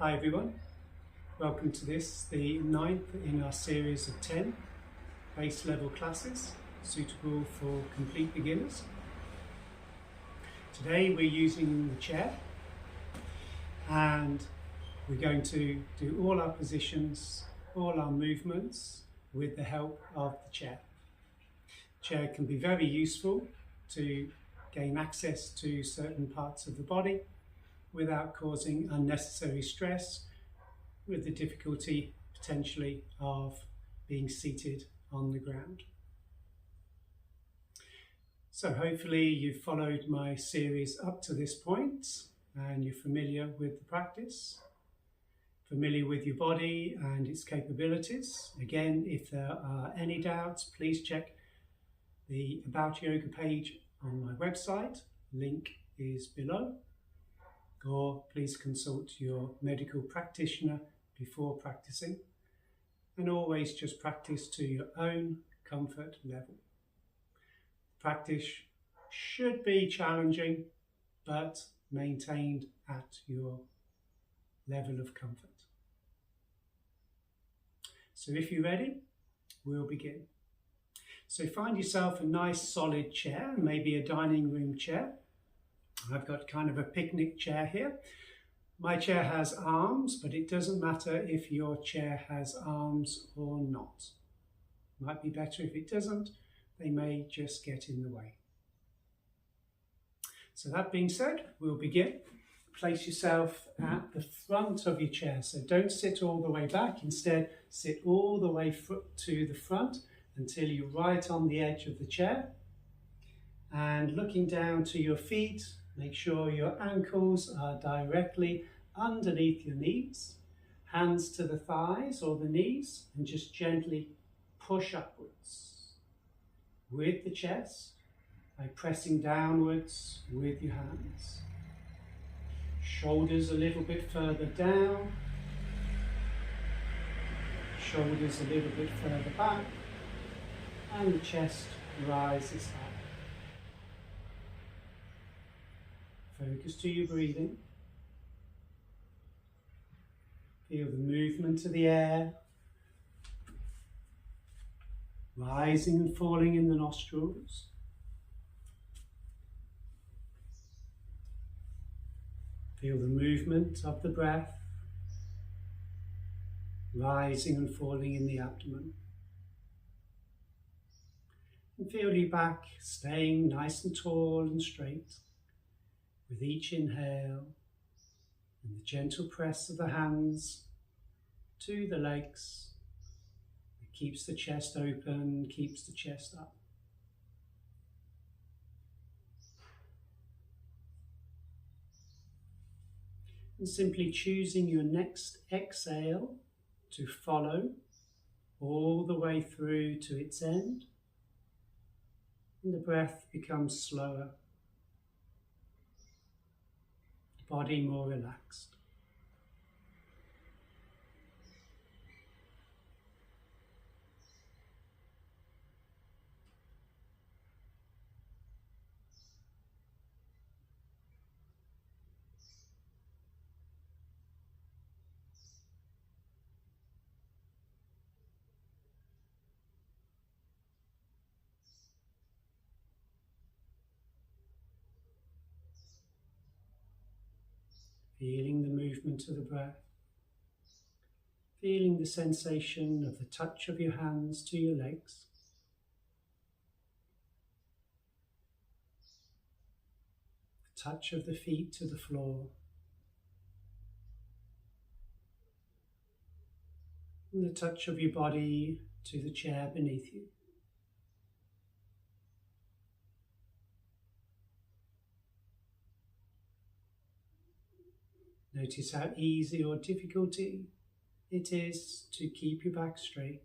Hi everyone, welcome to this, the 9th in our series of 10 base level classes suitable for complete beginners. Today we're using the chair and we're going to do all our positions, all our movements with the help of the chair. The chair can be very useful to gain access to certain parts of the body without causing unnecessary stress, with the difficulty potentially of being seated on the ground. So hopefully you've followed my series up to this point and you're familiar with the practice, familiar with your body and its capabilities. Again, if there are any doubts, please check the About Yoga page on my website. Link is below. Or please consult your medical practitioner before practicing, and always just practice to your own comfort level. Practice should be challenging but maintained at your level of comfort. So if you're ready, we'll begin. So find yourself a nice solid chair, maybe a dining room chair. I've got kind of a picnic chair here. My chair has arms, but it doesn't matter if your chair has arms or not. Might be better if it doesn't. They may just get in the way. So that being said, we'll begin. Place yourself at the front of your chair. So don't sit all the way back. Instead, sit all the way to the front until you're right on the edge of the chair. And looking down to your feet, make sure your ankles are directly underneath your knees, hands to the thighs or the knees, and just gently push upwards with the chest by pressing downwards with your hands. Shoulders a little bit further down, shoulders a little bit further back, and the chest rises high. Focus to your breathing. Feel the movement of the air, rising and falling in the nostrils. Feel the movement of the breath, rising and falling in the abdomen. And feel your back staying nice and tall and straight. With each inhale and the gentle press of the hands to the legs, it keeps the chest open, keeps the chest up. And simply choosing your next exhale to follow all the way through to its end, and the breath becomes slower. Body more relaxed. Feeling the movement of the breath, feeling the sensation of the touch of your hands to your legs, the touch of the feet to the floor, and the touch of your body to the chair beneath you. Notice how easy or difficult it is to keep your back straight.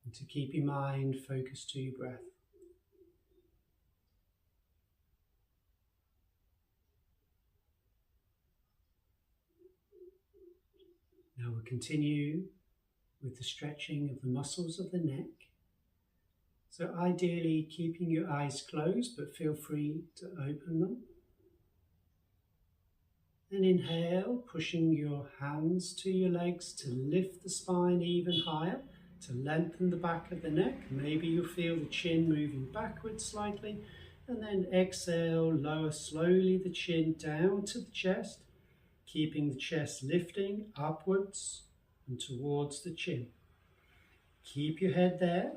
And to keep your mind focused to your breath. Now we'll continue with the stretching of the muscles of the neck. So ideally keeping your eyes closed, but feel free to open them. And inhale, pushing your hands to your legs to lift the spine even higher, to lengthen the back of the neck. Maybe you'll feel the chin moving backwards slightly. And then exhale, lower slowly the chin down to the chest, keeping the chest lifting upwards and towards the chin. Keep your head there.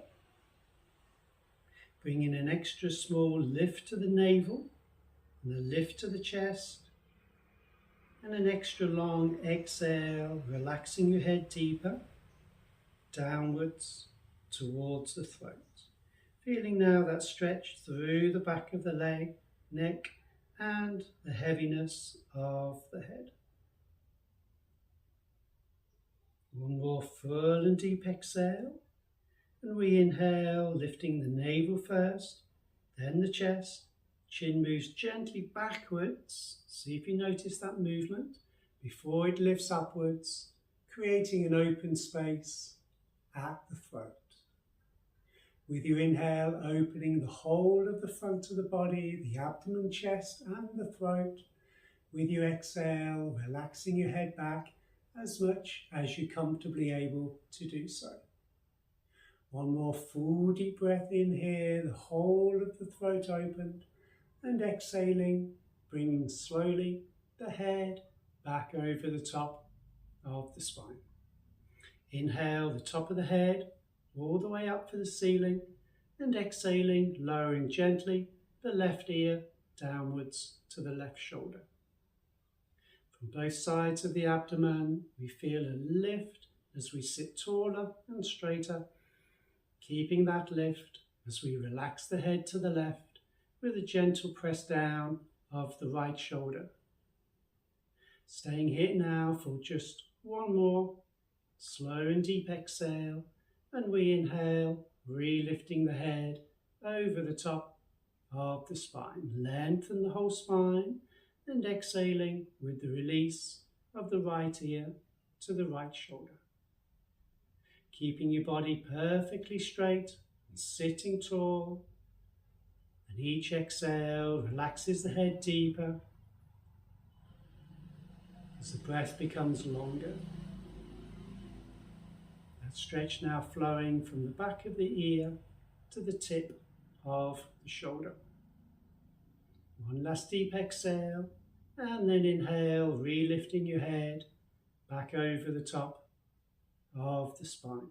Bring in an extra small lift to the navel and a lift to the chest. And an extra long exhale, relaxing your head deeper, downwards towards the throat. Feeling now that stretch through the back of the leg, neck, and the heaviness of the head. One more full and deep exhale. And we inhale, lifting the navel first, then the chest. Chin moves gently backwards. See if you notice that movement before it lifts upwards, creating an open space at the throat. With your inhale, opening the whole of the front of the body, the abdomen, chest, and the throat. With your exhale, relaxing your head back as much as you're comfortably able to do so. One more full deep breath in here, the whole of the throat opened. And exhaling, bringing slowly the head back over the top of the spine. Inhale the top of the head all the way up to the ceiling, and exhaling, lowering gently the left ear downwards to the left shoulder. From both sides of the abdomen, we feel a lift as we sit taller and straighter, keeping that lift as we relax the head to the left, with a gentle press down of the right shoulder. Staying here now for just one more slow and deep exhale, and we inhale, re-lifting the head over the top of the spine. Lengthen the whole spine, and exhaling with the release of the right ear to the right shoulder. Keeping your body perfectly straight and sitting tall. And each exhale relaxes the head deeper as the breath becomes longer. That stretch now flowing from the back of the ear to the tip of the shoulder. One last deep exhale, and then inhale, re-lifting your head back over the top of the spine.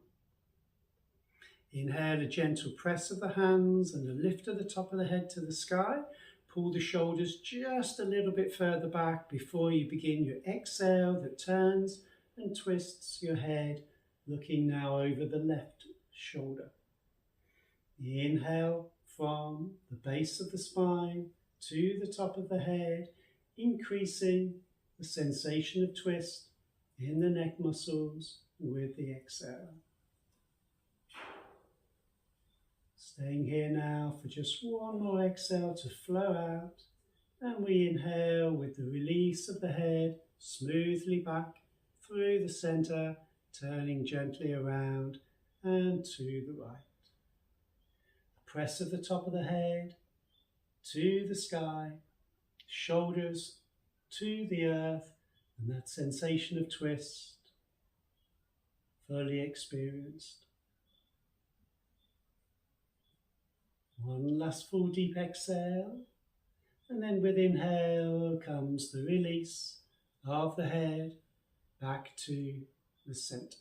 Inhale, a gentle press of the hands and a lift of the top of the head to the sky. Pull the shoulders just a little bit further back before you begin your exhale that turns and twists your head, looking now over the left shoulder. Inhale from the base of the spine to the top of the head, increasing the sensation of twist in the neck muscles with the exhale. Staying here now for just one more exhale to flow out, and we inhale with the release of the head smoothly back through the center, turning gently around and to the right. The press of the top of the head to the sky, shoulders to the earth, and that sensation of twist fully experienced. One last full deep exhale, and then with inhale comes the release of the head back to the center.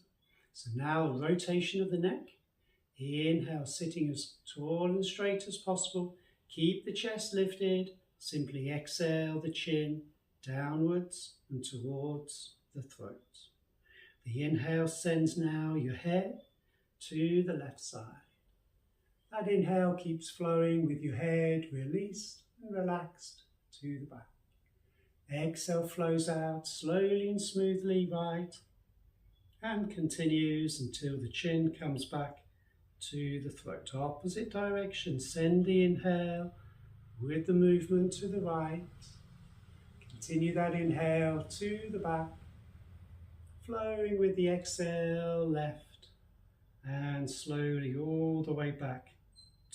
So now rotation of the neck. Inhale, sitting as tall and straight as possible. Keep the chest lifted. Simply exhale the chin downwards and towards the throat. The inhale sends now your head to the left side. That inhale keeps flowing with your head released and relaxed to the back. Exhale flows out slowly and smoothly right, and continues until the chin comes back to the throat. Opposite direction, send the inhale with the movement to the right. Continue that inhale to the back, flowing with the exhale left, and slowly all the way back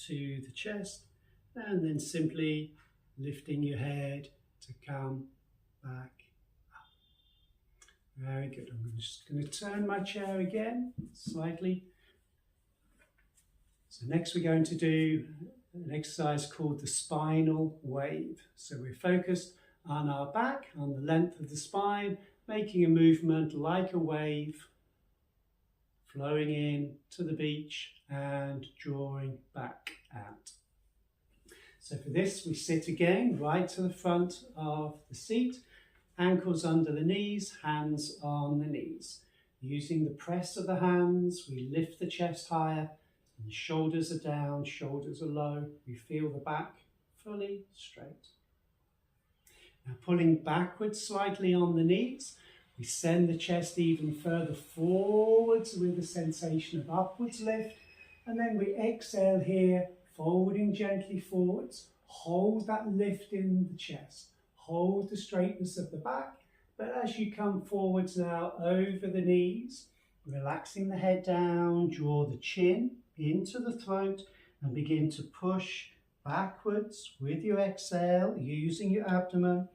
to the chest, and then simply lifting your head to come back up. Very good. I'm just going to turn my chair again slightly. So next we're going to do an exercise called the spinal wave. So we're focused on our back, on the length of the spine, making a movement like a wave, flowing in to the beach and drawing back out. So for this, we sit again right to the front of the seat, ankles under the knees, hands on the knees. Using the press of the hands, we lift the chest higher, and the shoulders are down, shoulders are low. We feel the back fully straight. Now pulling backwards slightly on the knees, we send the chest even further forwards with a sensation of upwards lift, and then we exhale here, folding gently forwards. Hold that lift in the chest, hold the straightness of the back, but as you come forwards now over the knees, relaxing the head down, draw the chin into the throat and begin to push backwards with your exhale, using your abdomen,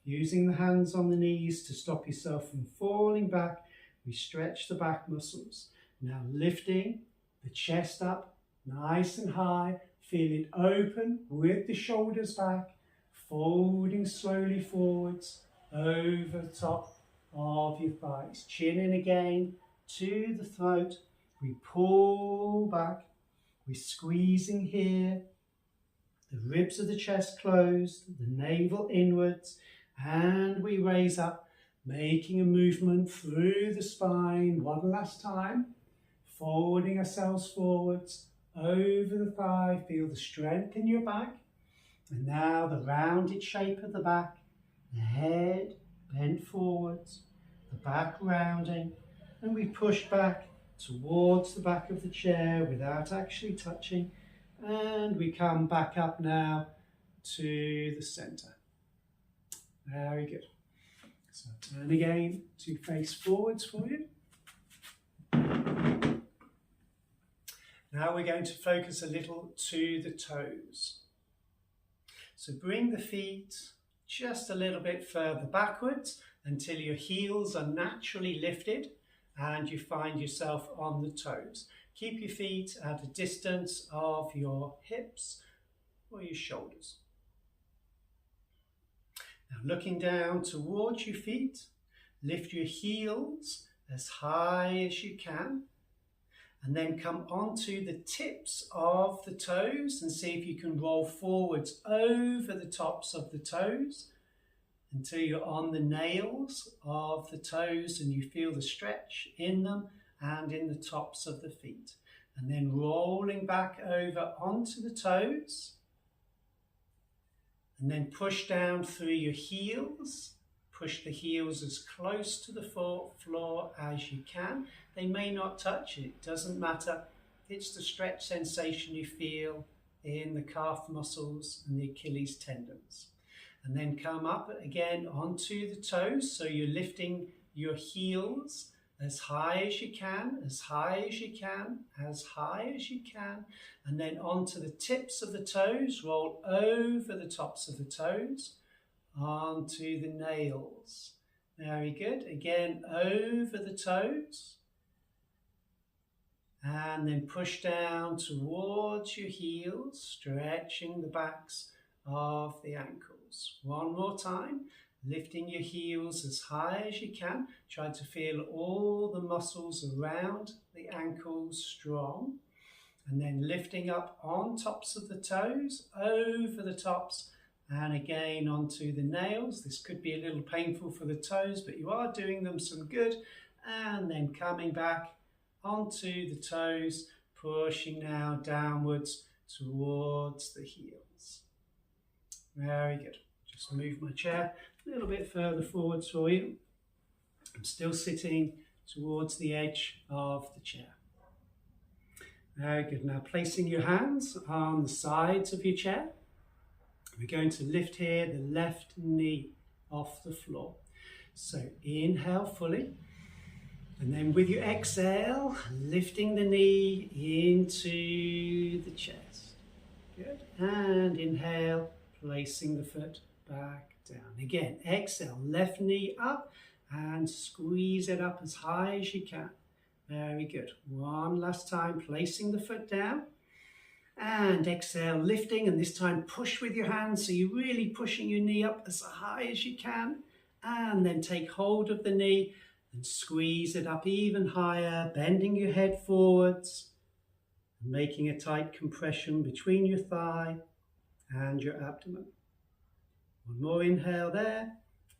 using the hands on the knees to stop yourself from falling back. We stretch the back muscles. Now lifting the chest up nice and high, feel it open with the shoulders back, folding slowly forwards over the top of your thighs. Chin in again to the throat. We pull back, we're squeezing here, the ribs of the chest closed, the navel inwards, and we raise up, making a movement through the spine. One last time, folding ourselves forwards, over the thigh, feel the strength in your back, and now the rounded shape of the back, the head bent forwards, the back rounding, and we push back towards the back of the chair without actually touching, and we come back up now to the center. Very good. So turn again to face forwards for you. Now we're going to focus a little to the toes. So bring the feet just a little bit further backwards until your heels are naturally lifted and you find yourself on the toes. Keep your feet at a distance of your hips or your shoulders. Now looking down towards your feet, lift your heels as high as you can, and then come onto the tips of the toes and see if you can roll forwards over the tops of the toes until you're on the nails of the toes and you feel the stretch in them and in the tops of the feet. And then rolling back over onto the toes, and then push down through your heels. Push the heels as close to the floor as you can. They may not touch it, doesn't matter. It's the stretch sensation you feel in the calf muscles and the Achilles tendons. And then come up again onto the toes, so you're lifting your heels as high as you can, as high as you can, as high as you can, and then onto the tips of the toes, roll over the tops of the toes, onto the nails. Very good. Again, over the toes, and then push down towards your heels, stretching the backs of the ankles. One more time, lifting your heels as high as you can. Try to feel all the muscles around the ankles strong. And then lifting up on tops of the toes, over the tops, and again onto the nails. This could be a little painful for the toes, but you are doing them some good. And then coming back onto the toes, pushing now downwards towards the heels. Very good. Just move my chair a little bit further forwards for you. I'm still sitting towards the edge of the chair. Very good. Now placing your hands on the sides of your chair. We're going to lift here the left knee off the floor. So inhale fully. And then with your exhale, lifting the knee into the chest. Good. And inhale, placing the foot back down. Again, exhale, left knee up and squeeze it up as high as you can. Very good. One last time, placing the foot down. And exhale, lifting, and this time push with your hands, so you're really pushing your knee up as high as you can. And then take hold of the knee and squeeze it up even higher, bending your head forwards, making a tight compression between your thigh and your abdomen. One more inhale there,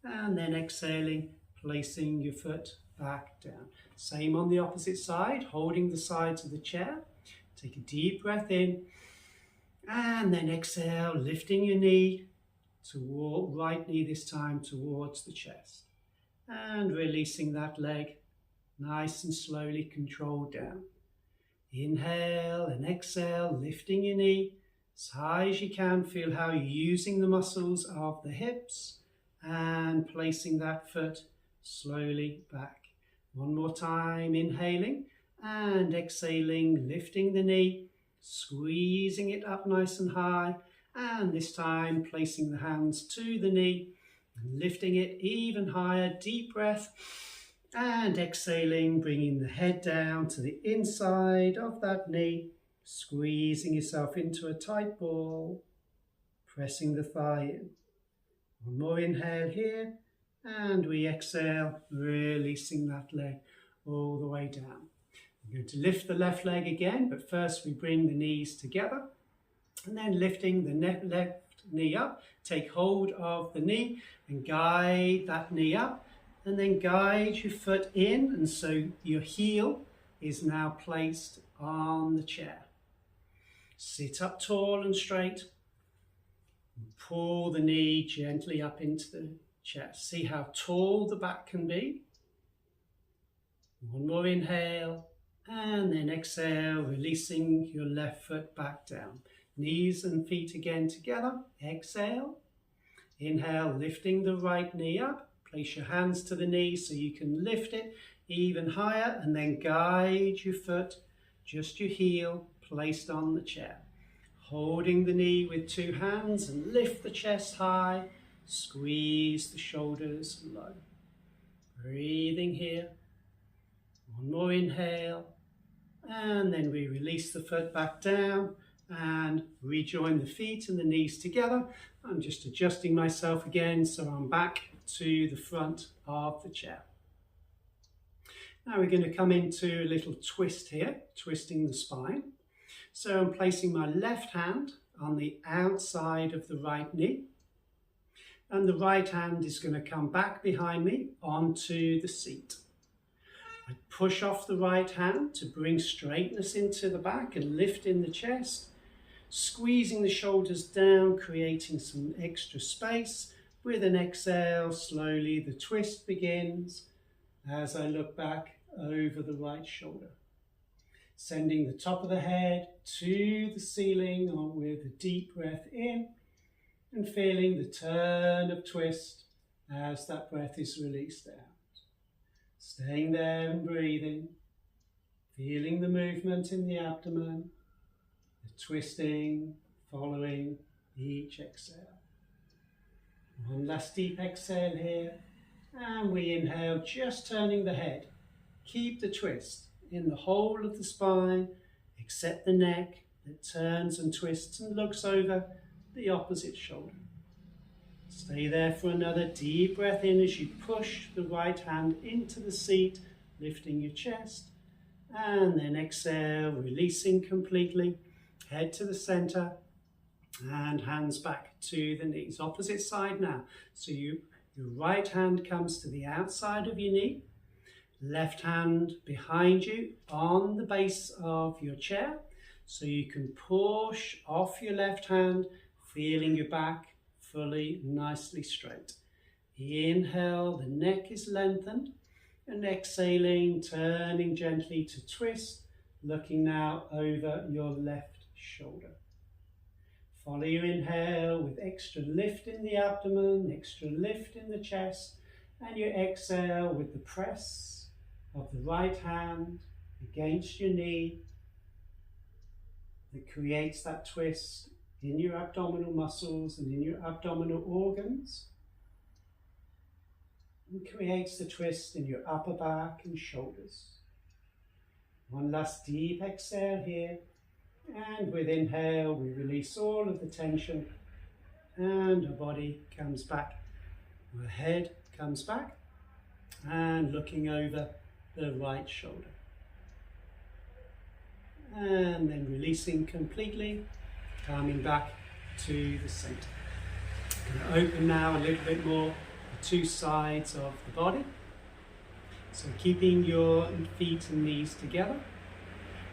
and then exhaling, placing your foot back down. Same on the opposite side, holding the sides of the chair. Take a deep breath in, and then exhale, lifting your knee, right knee this time towards the chest. And releasing that leg, nice and slowly controlled down. Inhale and exhale, lifting your knee as high as you can. Feel how you're using the muscles of the hips and placing that foot slowly back. One more time, inhaling and exhaling, lifting the knee, squeezing it up nice and high, and this time placing the hands to the knee and lifting it even higher. Deep breath. And exhaling, bringing the head down to the inside of that knee, squeezing yourself into a tight ball, pressing the thigh in. One more inhale here, and we exhale, releasing that leg all the way down. We're going to lift the left leg again, but first we bring the knees together, and then lifting the left knee up, take hold of the knee and guide that knee up. And then guide your foot in, and so your heel is now placed on the chair. Sit up tall and straight. And pull the knee gently up into the chest. See how tall the back can be. One more inhale, and then exhale, releasing your left foot back down. Knees and feet again together. Exhale. Inhale, lifting the right knee up. Place your hands to the knee so you can lift it even higher, and then guide your foot, just your heel, placed on the chair. Holding the knee with two hands and lift the chest high, squeeze the shoulders low. Breathing here. One more inhale, and then we release the foot back down and rejoin the feet and the knees together. I'm just adjusting myself again so I'm back to the front of the chair. Now we're going to come into a little twist here, twisting the spine. So I'm placing my left hand on the outside of the right knee, and the right hand is going to come back behind me onto the seat. I push off the right hand to bring straightness into the back and lift in the chest, squeezing the shoulders down, creating some extra space. With an exhale, slowly the twist begins as I look back over the right shoulder. Sending the top of the head to the ceiling with a deep breath in, and feeling the turn of twist as that breath is released out. Staying there and breathing, feeling the movement in the abdomen, the twisting following each exhale. One last deep exhale here, and we inhale, just turning the head. Keep the twist in the whole of the spine, except the neck that turns and twists and looks over the opposite shoulder. Stay there for another deep breath in as you push the right hand into the seat, lifting your chest, and then exhale, releasing completely, head to the center, and hands back to the knees. Opposite side now. So your right hand comes to the outside of your knee, left hand behind you on the base of your chair, so you can push off your left hand, feeling your back fully, nicely straight. Inhale, the neck is lengthened, and exhaling, turning gently to twist, looking now over your left shoulder. Follow your inhale with extra lift in the abdomen, extra lift in the chest, and your exhale with the press of the right hand against your knee that creates that twist in your abdominal muscles and in your abdominal organs, and creates the twist in your upper back and shoulders. One last deep exhale here, and with inhale we release all of the tension and our body comes back. Our head comes back and looking over the right shoulder. And then releasing completely, coming back to the center. I'm going to open now a little bit more the two sides of the body. So keeping your feet and knees together.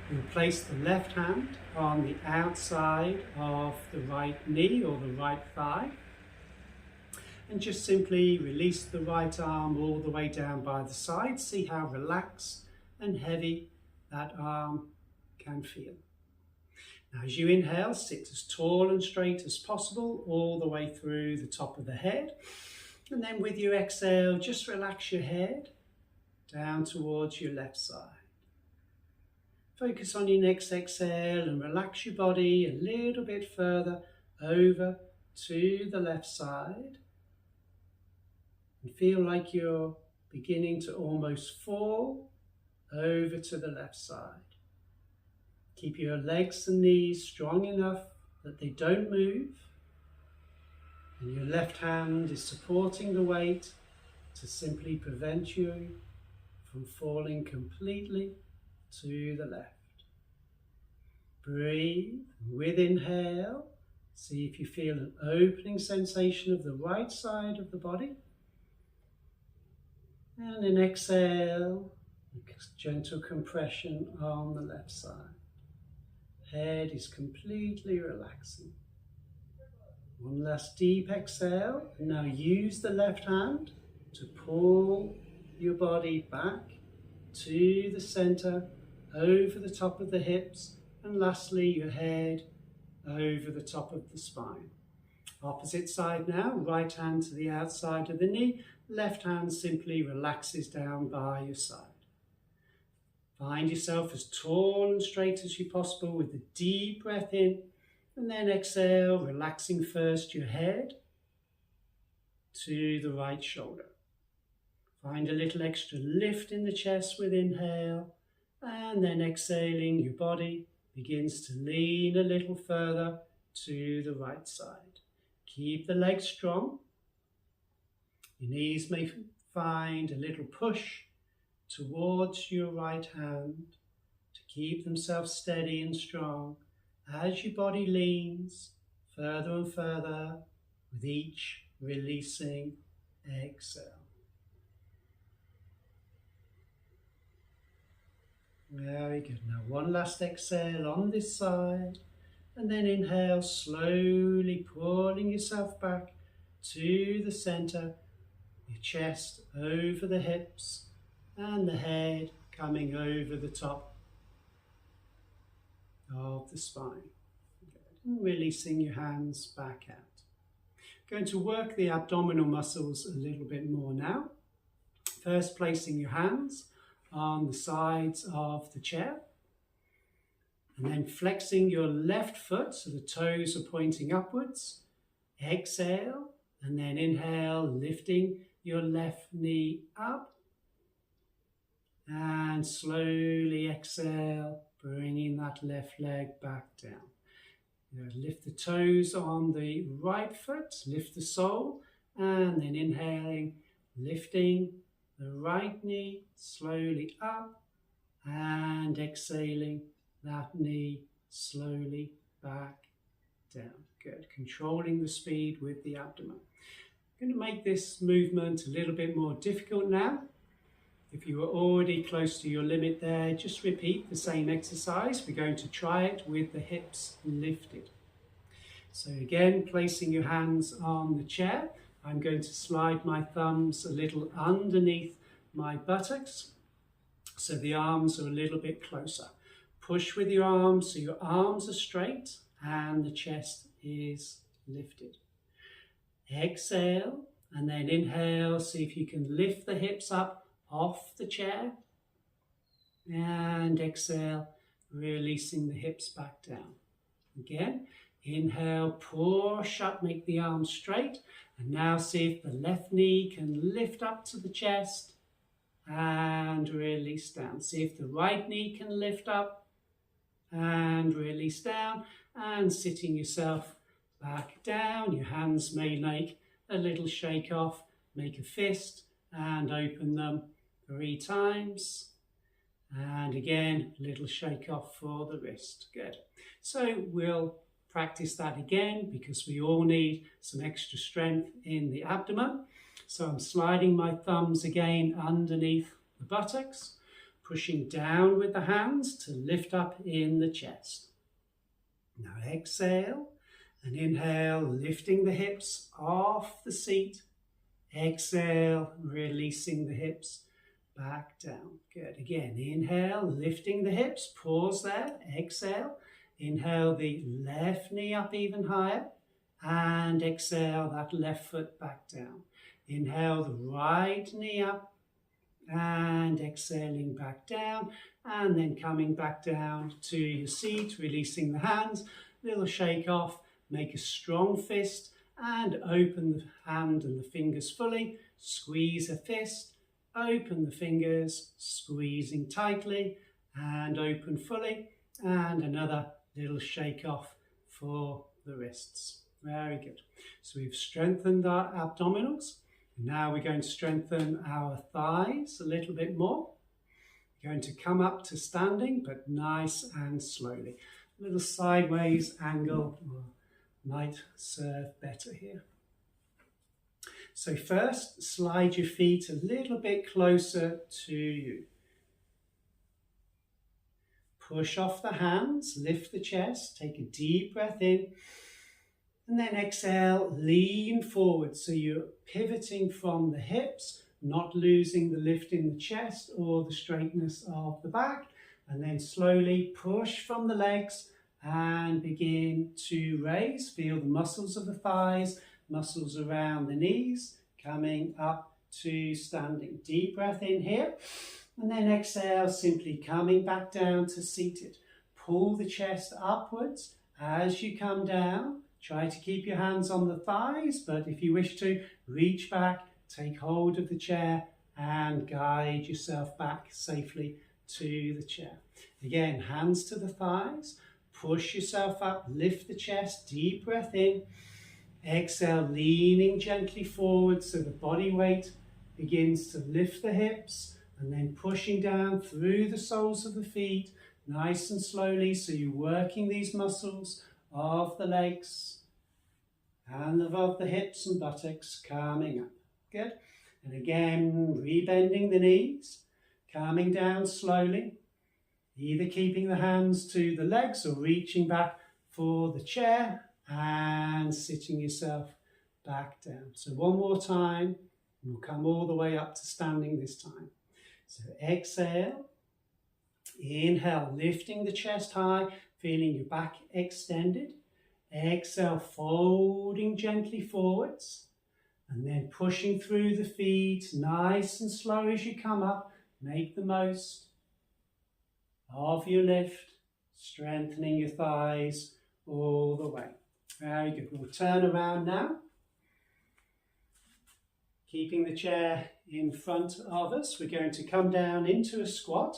You'll place the left hand on the outside of the right knee or the right thigh. And just simply release the right arm all the way down by the side. See how relaxed and heavy that arm can feel. Now as you inhale, sit as tall and straight as possible all the way through the top of the head. And then with your exhale, just relax your head down towards your left side. Focus on your next exhale and relax your body a little bit further over to the left side. And feel like you're beginning to almost fall over to the left side. Keep your legs and knees strong enough that they don't move. And your left hand is supporting the weight to simply prevent you from falling completely to the left. Breathe with inhale. See if you feel an opening sensation of the right side of the body. And in exhale, gentle compression on the left side. Head is completely relaxing. One last deep exhale. And now use the left hand to pull your body back to the center, over the top of the hips, and lastly your head over the top of the spine. Opposite side now, right hand to the outside of the knee, left hand simply relaxes down by your side. Find yourself as tall and straight as you possible with a deep breath in, and then exhale, relaxing first your head to the right shoulder. Find a little extra lift in the chest with inhale, and then exhaling, your body begins to lean a little further to the right side. Keep the legs strong. Your knees may find a little push towards your right hand to keep themselves steady and strong as your body leans further and further with each releasing exhale. Very good. Now one last exhale on this side, and then inhale, slowly pulling yourself back to the center, your chest over the hips and the head coming over the top of the spine. And releasing your hands back out. Going to work the abdominal muscles a little bit more now. First, placing your hands on the sides of the chair, and then flexing your left foot so the toes are pointing upwards. Exhale, and then inhale, lifting your left knee up, and slowly exhale, bringing that left leg back down. Lift the toes on the right foot, lift the sole, and then inhaling, lifting the right knee slowly up, and exhaling that knee slowly back down. Good. Controlling the speed with the abdomen. I'm going to make this movement a little bit more difficult now. If you are already close to your limit there, just repeat the same exercise. We're going to try it with the hips lifted. So again, placing your hands on the chair, I'm going to slide my thumbs a little underneath my buttocks so the arms are a little bit closer. Push with your arms so your arms are straight and the chest is lifted. Exhale, and then inhale, see if you can lift the hips up off the chair, and exhale, releasing the hips back down. Again, inhale, push up, make the arms straight. And now see if the left knee can lift up to the chest and release down. See if the right knee can lift up and release down, and sitting yourself back down. Your hands may make a little shake off, make a fist and open them 3 times. And again, a little shake off for the wrist. Good. So we'll practice that again because we all need some extra strength in the abdomen. So I'm sliding my thumbs again underneath the buttocks, pushing down with the hands to lift up in the chest. Now exhale and inhale, lifting the hips off the seat. Exhale, releasing the hips back down. Good. Again, inhale, lifting the hips, pause there, exhale. Inhale the left knee up even higher and exhale that left foot back down. Inhale the right knee up and exhaling back down, and then coming back down to your seat, releasing the hands, little shake off, make a strong fist and open the hand and the fingers fully, squeeze a fist, open the fingers, squeezing tightly and open fully, and another little shake off for the wrists. Very good. So we've strengthened our abdominals. Now we're going to strengthen our thighs a little bit more. We're going to come up to standing, but nice and slowly. A little sideways angle might serve better here. So first, slide your feet a little bit closer to you. Push off the hands, lift the chest, take a deep breath in, and then exhale, lean forward. So you're pivoting from the hips, not losing the lift in the chest or the straightness of the back, and then slowly push from the legs and begin to raise. Feel the muscles of the thighs, muscles around the knees, coming up to standing. Deep breath in here. And then exhale, simply coming back down to seated. Pull the chest upwards as you come down. Try to keep your hands on the thighs, but if you wish to, reach back, take hold of the chair and guide yourself back safely to the chair. Again, hands to the thighs, push yourself up, lift the chest, deep breath in. Exhale, leaning gently forward so the body weight begins to lift the hips, and then pushing down through the soles of the feet, nice and slowly, so you're working these muscles of the legs and of the hips and buttocks, coming up. Good. And again, rebending the knees, coming down slowly, either keeping the hands to the legs or reaching back for the chair and sitting yourself back down. So one more time, and we'll come all the way up to standing this time. So exhale, inhale, lifting the chest high, feeling your back extended. Exhale, folding gently forwards, and then pushing through the feet, nice and slow as you come up. Make the most of your lift, strengthening your thighs all the way. Very good. We'll turn around now, keeping the chair in front of us. We're going to come down into a squat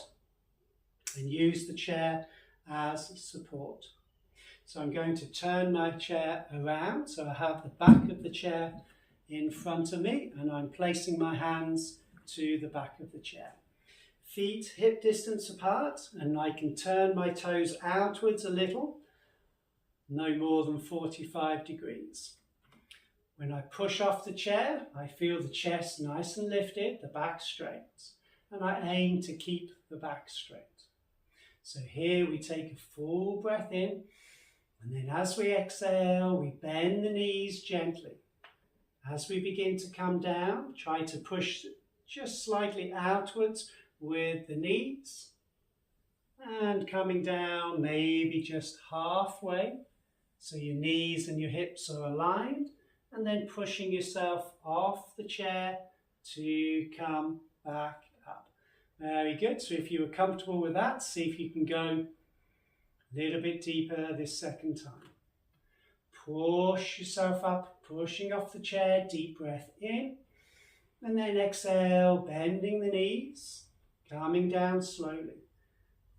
and use the chair as support. So I'm going to turn my chair around, so I have the back of the chair in front of me, and I'm placing my hands to the back of the chair. Feet hip distance apart, and I can turn my toes outwards a little, no more than 45 degrees. When I push off the chair, I feel the chest nice and lifted, the back straight, and I aim to keep the back straight. So here we take a full breath in, and then as we exhale, we bend the knees gently. As we begin to come down, try to push just slightly outwards with the knees, and coming down maybe just halfway, so your knees and your hips are aligned, and then pushing yourself off the chair to come back up. Very good. So if you are comfortable with that, see if you can go A little bit deeper this second time. Push yourself up, pushing off the chair, deep breath in. And then exhale, bending the knees, coming down slowly.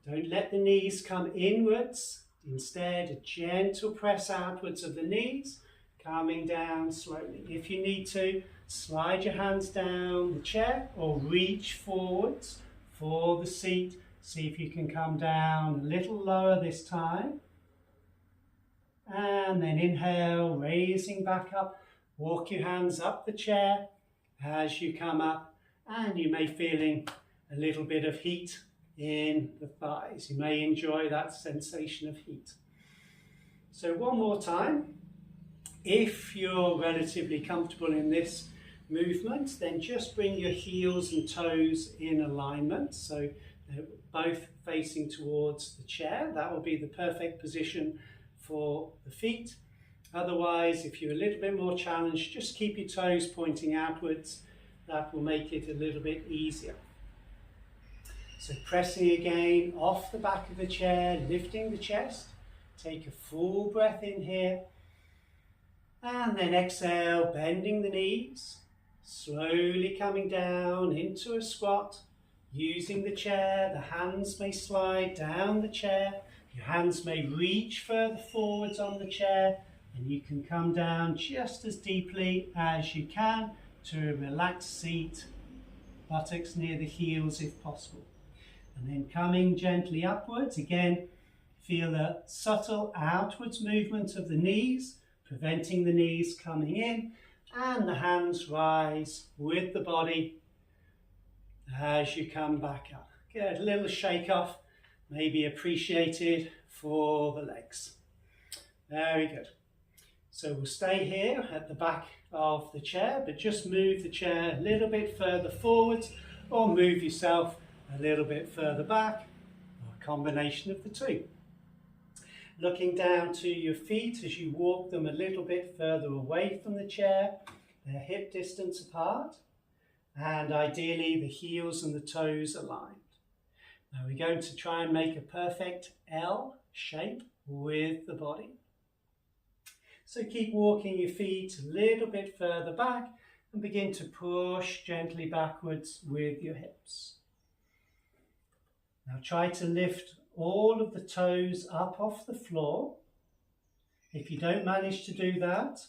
Don't let the knees come inwards. Instead, a gentle press outwards of the knees, coming down slowly. If you need to, slide your hands down the chair or reach forwards for the seat. See if you can come down a little lower this time. And then inhale, raising back up. Walk your hands up the chair as you come up, and you may feeling a little bit of heat in the thighs. You may enjoy that sensation of heat. So one more time. If you're relatively comfortable in this movement, then just bring your heels and toes in alignment. So they're both facing towards the chair. That will be the perfect position for the feet. Otherwise, if you're a little bit more challenged, just keep your toes pointing outwards. That will make it a little bit easier. So pressing again off the back of the chair, lifting the chest. Take a full breath in here. And then exhale, bending the knees. Slowly coming down into a squat. Using the chair, the hands may slide down the chair. Your hands may reach further forwards on the chair. And you can come down just as deeply as you can to a relaxed seat, buttocks near the heels if possible. And then coming gently upwards, again, feel a subtle outwards movement of the knees, preventing the knees coming in, and the hands rise with the body as you come back up. Good, a little shake off, maybe appreciated for the legs. Very good. So we'll stay here at the back of the chair, but just move the chair a little bit further forwards or move yourself a little bit further back, or a combination of the two. Looking down to your feet as you walk them a little bit further away from the chair, they're hip distance apart, and ideally the heels and the toes aligned. Now we're going to try and make a perfect L shape with the body. So keep walking your feet a little bit further back and begin to push gently backwards with your hips. Now try to lift all of the toes up off the floor. If you don't manage to do that,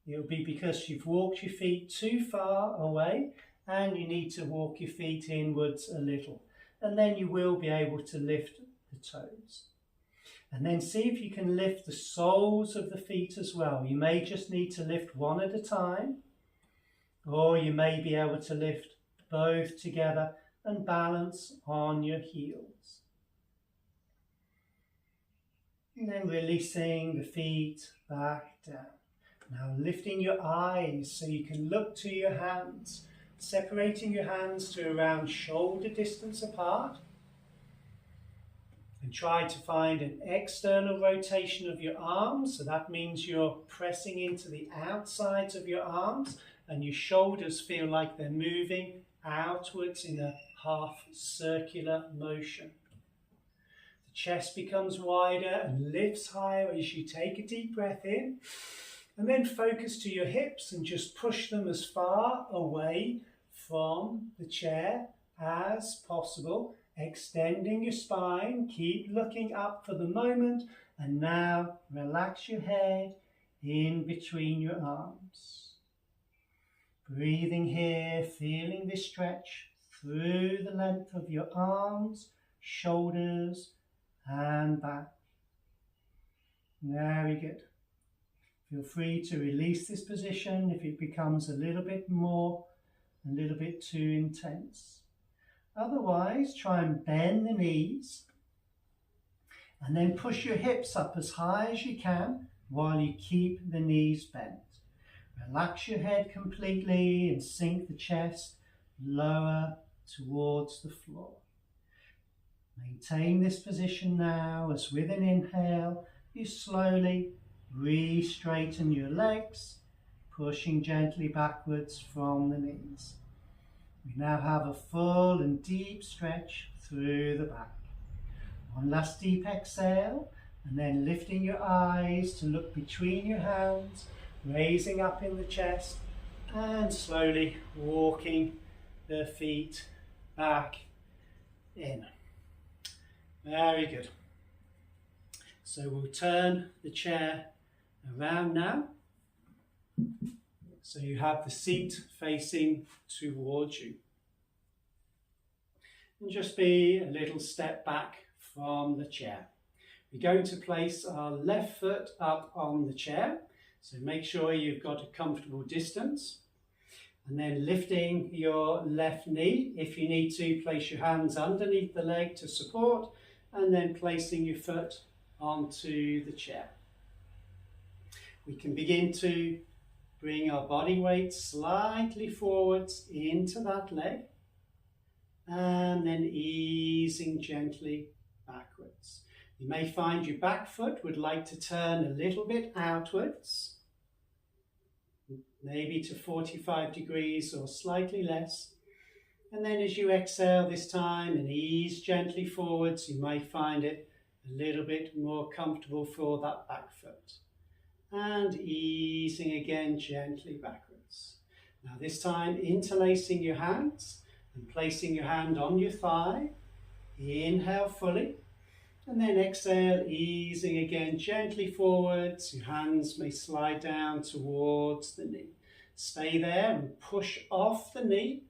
it'll be because you've walked your feet too far away and you need to walk your feet inwards a little. And then you will be able to lift the toes. And then see if you can lift the soles of the feet as well. You may just need to lift one at a time, or you may be able to lift both together and balance on your heels. And then releasing the feet back down. Now lifting your eyes so you can look to your hands, separating your hands to around shoulder distance apart. And try to find an external rotation of your arms. So that means you're pressing into the outsides of your arms and your shoulders feel like they're moving outwards in a half circular motion. The chest becomes wider and lifts higher as you take a deep breath in. And then focus to your hips and just push them as far away from the chair as possible. Extending your spine, keep looking up for the moment, and now relax your head in between your arms. Breathing here, feeling this stretch through the length of your arms, shoulders, and back. Very good. Feel free to release this position if it becomes a little bit too intense. Otherwise, try and bend the knees and then push your hips up as high as you can while you keep the knees bent. Relax your head completely and sink the chest lower towards the floor. Maintain this position now as with an inhale, you slowly re-straighten your legs, pushing gently backwards from the knees. We now have a full and deep stretch through the back. One last deep exhale, And then lifting your eyes to look between your hands, raising up in the chest, and slowly walking the feet back in. Very good. So we'll turn the chair around now. So you have the seat facing towards you. And just be a little step back from the chair. We're going to place our left foot up on the chair. So make sure you've got a comfortable distance. And then lifting your left knee. If you need to, place your hands underneath the leg to support. And then placing your foot onto the chair. We can begin to bring our body weight slightly forwards into that leg. And then easing gently backwards. You may find your back foot would like to turn a little bit outwards, maybe to 45 degrees or slightly less. And then as you exhale this time and ease gently forwards, you may find it a little bit more comfortable for that back foot. And easing again gently backwards. Now this time interlacing your hands and placing your hand on your thigh. Inhale fully. And then exhale, easing again gently forwards. Your hands may slide down towards the knee. Stay there and push off the knee,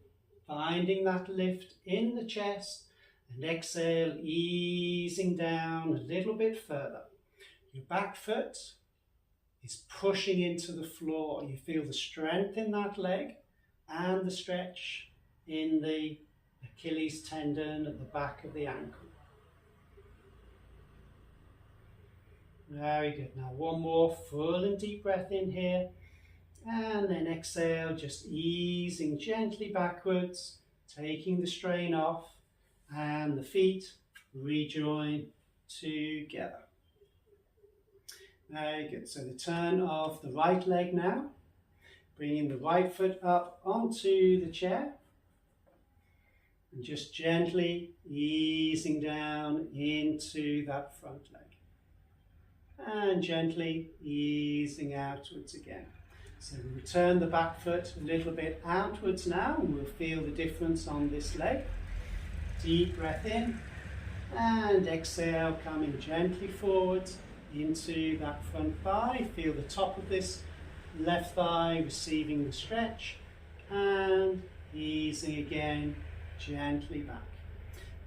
finding that lift in the chest. And exhale, easing down a little bit further. Your back foot is pushing into the floor. You feel the strength in that leg and the stretch in the Achilles tendon at the back of the ankle. Very good. Now one more full and deep breath in here. And then exhale, just easing gently backwards, taking the strain off, and the feet rejoin together. Very good. So the turn of the right leg now. Bringing the right foot up onto the chair. And just gently easing down into that front leg. And gently easing outwards again. So we return the back foot a little bit outwards now, and we'll feel the difference on this leg. Deep breath in, and exhale, coming gently forwards into that front thigh. Feel the top of this left thigh receiving the stretch, and easing again gently back.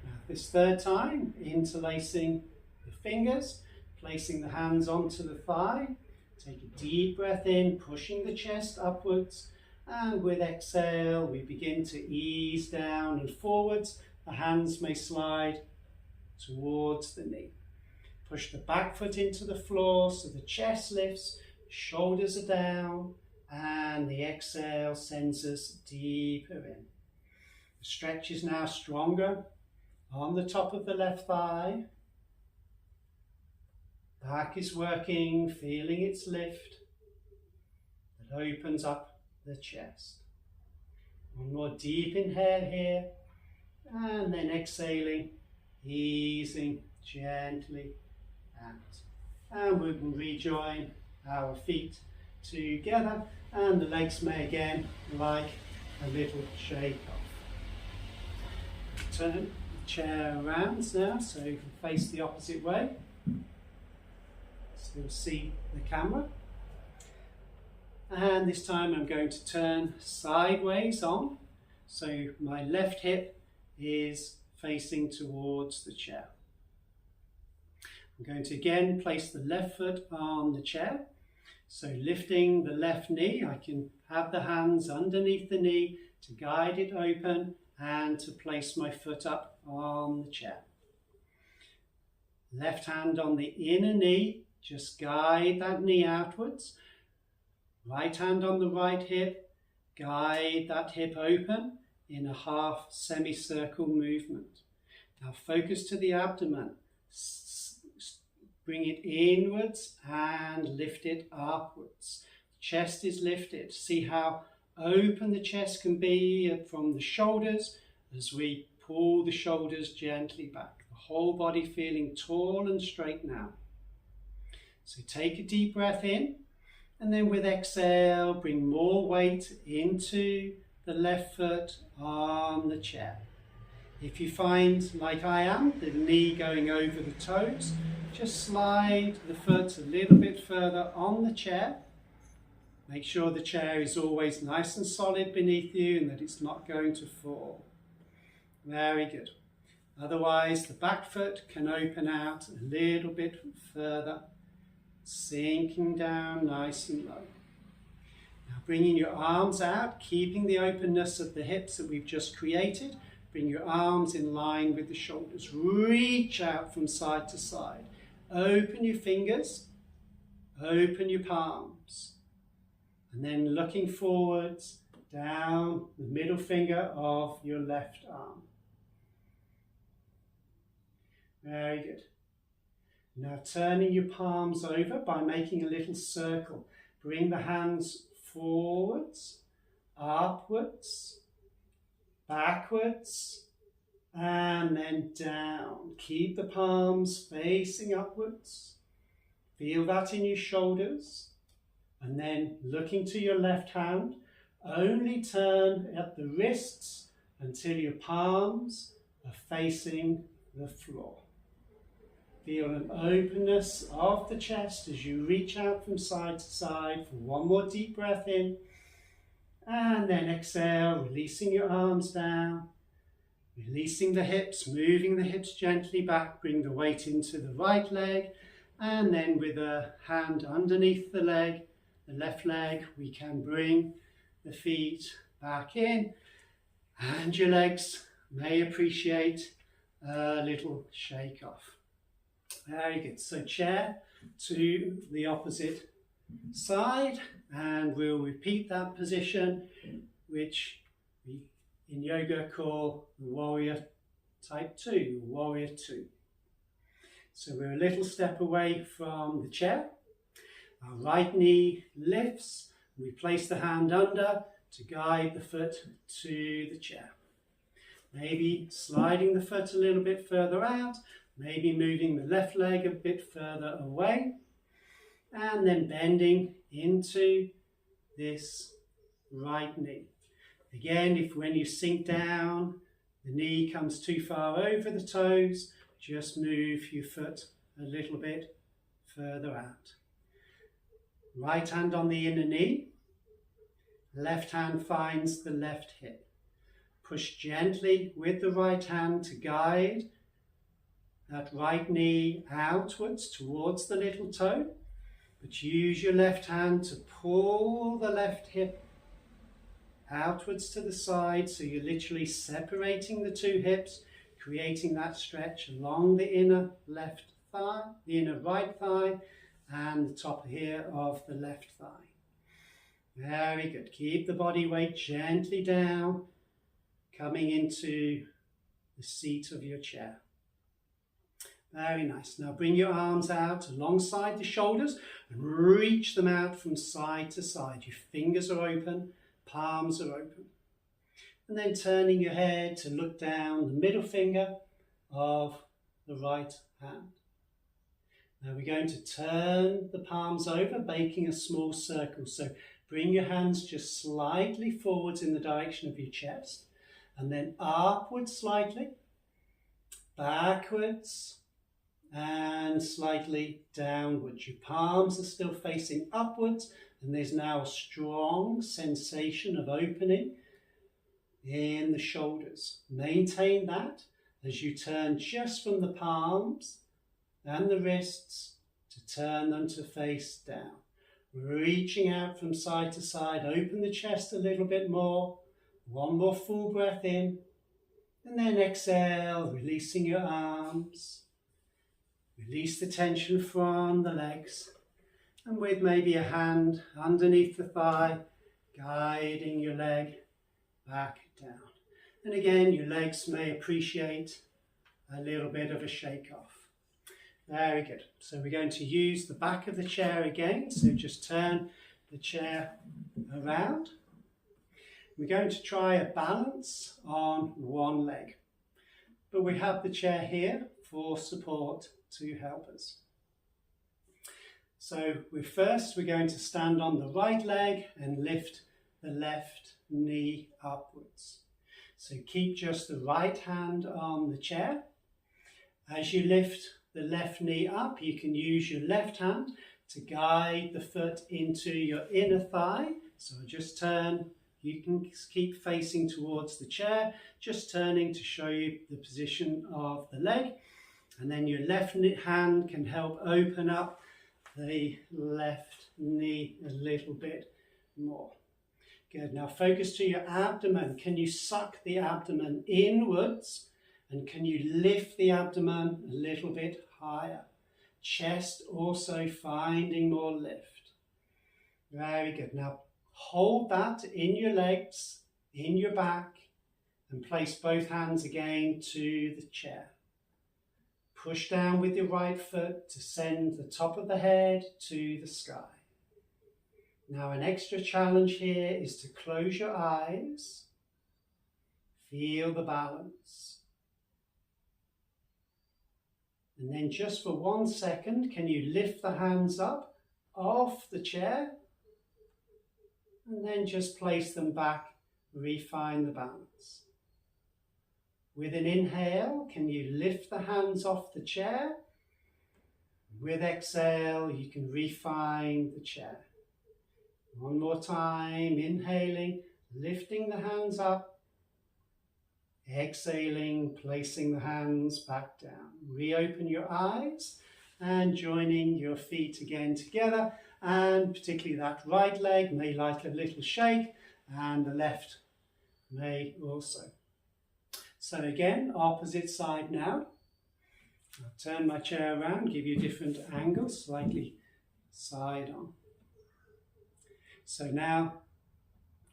Now this third time, interlacing the fingers, placing the hands onto the thigh. Take a deep breath in, pushing the chest upwards. And with exhale, we begin to ease down and forwards. The hands may slide towards the knee. Push the back foot into the floor so the chest lifts, shoulders are down, and the exhale sends us deeper in. The stretch is now stronger on the top of the left thigh. Back is working, feeling its lift that opens up the chest. One more deep inhale here, and then exhaling, easing gently out. And we can rejoin our feet together, and the legs may again like a little shake off. Turn the chair around now so you can face the opposite way. Still see the camera. And this time I'm going to turn sideways on. So my left hip is facing towards the chair. I'm going to again place the left foot on the chair. So lifting the left knee, I can have the hands underneath the knee to guide it open and to place my foot up on the chair. Left hand on the inner knee, just guide that knee outwards. Right hand on the right hip, guide that hip open in a half semicircle movement. Now focus to the abdomen. Bring it inwards and lift it upwards. Chest is lifted. See how open the chest can be from the shoulders as we pull the shoulders gently back. The whole body feeling tall and straight now. So take a deep breath in, and then with exhale, bring more weight into the left foot on the chair. If you find, like I am, the knee going over the toes, just slide the foot a little bit further on the chair. Make sure the chair is always nice and solid beneath you and that it's not going to fall. Very good. Otherwise, the back foot can open out a little bit further, sinking down nice and low. Now bringing your arms out, keeping the openness of the hips that we've just created. Bring your arms in line with the shoulders. Reach out from side to side. Open your fingers. Open your palms. And then looking forwards, down the middle finger of your left arm. Very good. Now turning your palms over by making a little circle. Bring the hands forwards, upwards, backwards, and then down. Keep the palms facing upwards. Feel that in your shoulders. And then looking to your left hand, only turn at the wrists until your palms are facing the floor. Feel an openness of the chest as you reach out from side to side for one more deep breath in. And then exhale, releasing your arms down, releasing the hips, moving the hips gently back, bring the weight into the right leg, and then with a hand underneath the leg, the left leg, we can bring the feet back in, and your legs may appreciate a little shake off. Very good. So chair to the opposite side, and we'll repeat that position, which we in yoga call the warrior type 2, warrior 2. So we're a little step away from the chair. Our right knee lifts. We place the hand under to guide the foot to the chair. Maybe sliding the foot a little bit further out, maybe moving the left leg a bit further away, and then bending into this right knee. Again, if when you sink down, the knee comes too far over the toes, just move your foot a little bit further out. Right hand on the inner knee, left hand finds the left hip. Push gently with the right hand to guide that right knee outwards towards the little toe, but use your left hand to pull the left hip outwards to the side, so you're literally separating the two hips, creating that stretch along the inner left thigh, the inner right thigh, and the top here of the left thigh. Very good. Keep the body weight gently down, coming into the seat of your chair. Very nice. Now bring your arms out alongside the shoulders and reach them out from side to side. Your fingers are open, palms are open. And then turning your head to look down the middle finger of the right hand. Now we're going to turn the palms over, making a small circle. So bring your hands just slightly forwards in the direction of your chest, and then upwards slightly, backwards, and slightly downwards. Your palms are still facing upwards, and there's now a strong sensation of opening in the shoulders. Maintain that as you turn just from the palms and the wrists to turn them to face down. Reaching out from side to side, open the chest a little bit more. One more full breath in, and then exhale, releasing your arms. Release the tension from the legs, and with maybe a hand underneath the thigh, guiding your leg back down. And again, your legs may appreciate a little bit of a shake off. Very good. So we're going to use the back of the chair again. So just turn the chair around. We're going to try a balance on one leg, but we have the chair here for support to help us. So we're going to stand on the right leg and lift the left knee upwards. So keep just the right hand on the chair. As you lift the left knee up, you can use your left hand to guide the foot into your inner thigh. So just turn, you can keep facing towards the chair, just turning to show you the position of the leg. And then your left hand can help open up the left knee a little bit more. Good. Now focus to your abdomen. Can you suck the abdomen inwards? And can you lift the abdomen a little bit higher? Chest also finding more lift. Very good. Now hold that in your legs, in your back, and place both hands again to the chair. Push down with your right foot to send the top of the head to the sky. Now an extra challenge here is to close your eyes. Feel the balance. And then just for 1 second, can you lift the hands up off the chair? And then just place them back, refine the balance. With an inhale, can you lift the hands off the chair? With exhale, you can refine the chair. One more time, inhaling, lifting the hands up. Exhaling, placing the hands back down. Reopen your eyes and joining your feet again together. And particularly that right leg may like a little shake, and the left may also. So again, opposite side now. I'll turn my chair around, give you different angles, slightly side on. So now,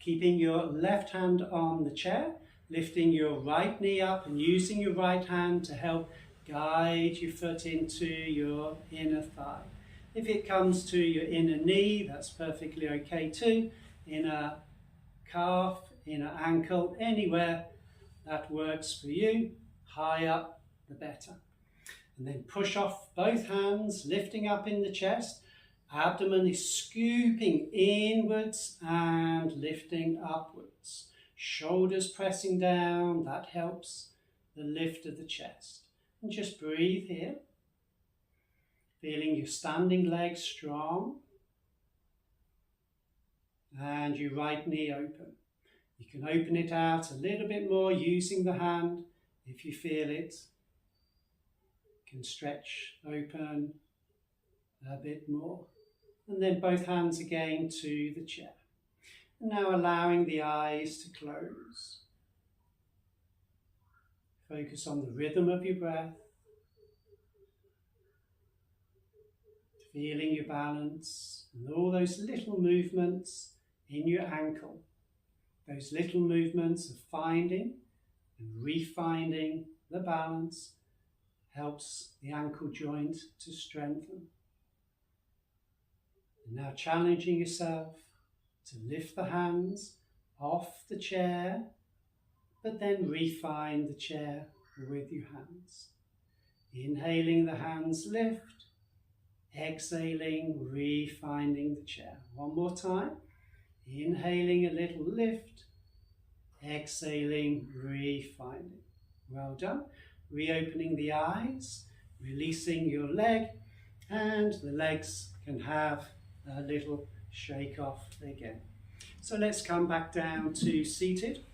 keeping your left hand on the chair, lifting your right knee up and using your right hand to help guide your foot into your inner thigh. If it comes to your inner knee, that's perfectly okay too. Inner calf, inner ankle, anywhere that works for you. High up, the better. And then push off both hands, lifting up in the chest. Abdomen is scooping inwards and lifting upwards. Shoulders pressing down, that helps the lift of the chest. And just breathe here. Feeling your standing legs strong. And your right knee open. You can open it out a little bit more using the hand if you feel it. You can stretch open a bit more. And then both hands again to the chair. And now allowing the eyes to close. Focus on the rhythm of your breath. Feeling your balance and all those little movements in your ankle. Those little movements of finding and refinding the balance helps the ankle joint to strengthen. And now challenging yourself to lift the hands off the chair, but then refine the chair with your hands. Inhaling, the hands lift. Exhaling, refinding the chair. One more time. Inhaling, a little lift. Exhaling, refinding. Well done. Reopening the eyes, releasing your leg, and the legs can have a little shake off again. So let's come back down to seated.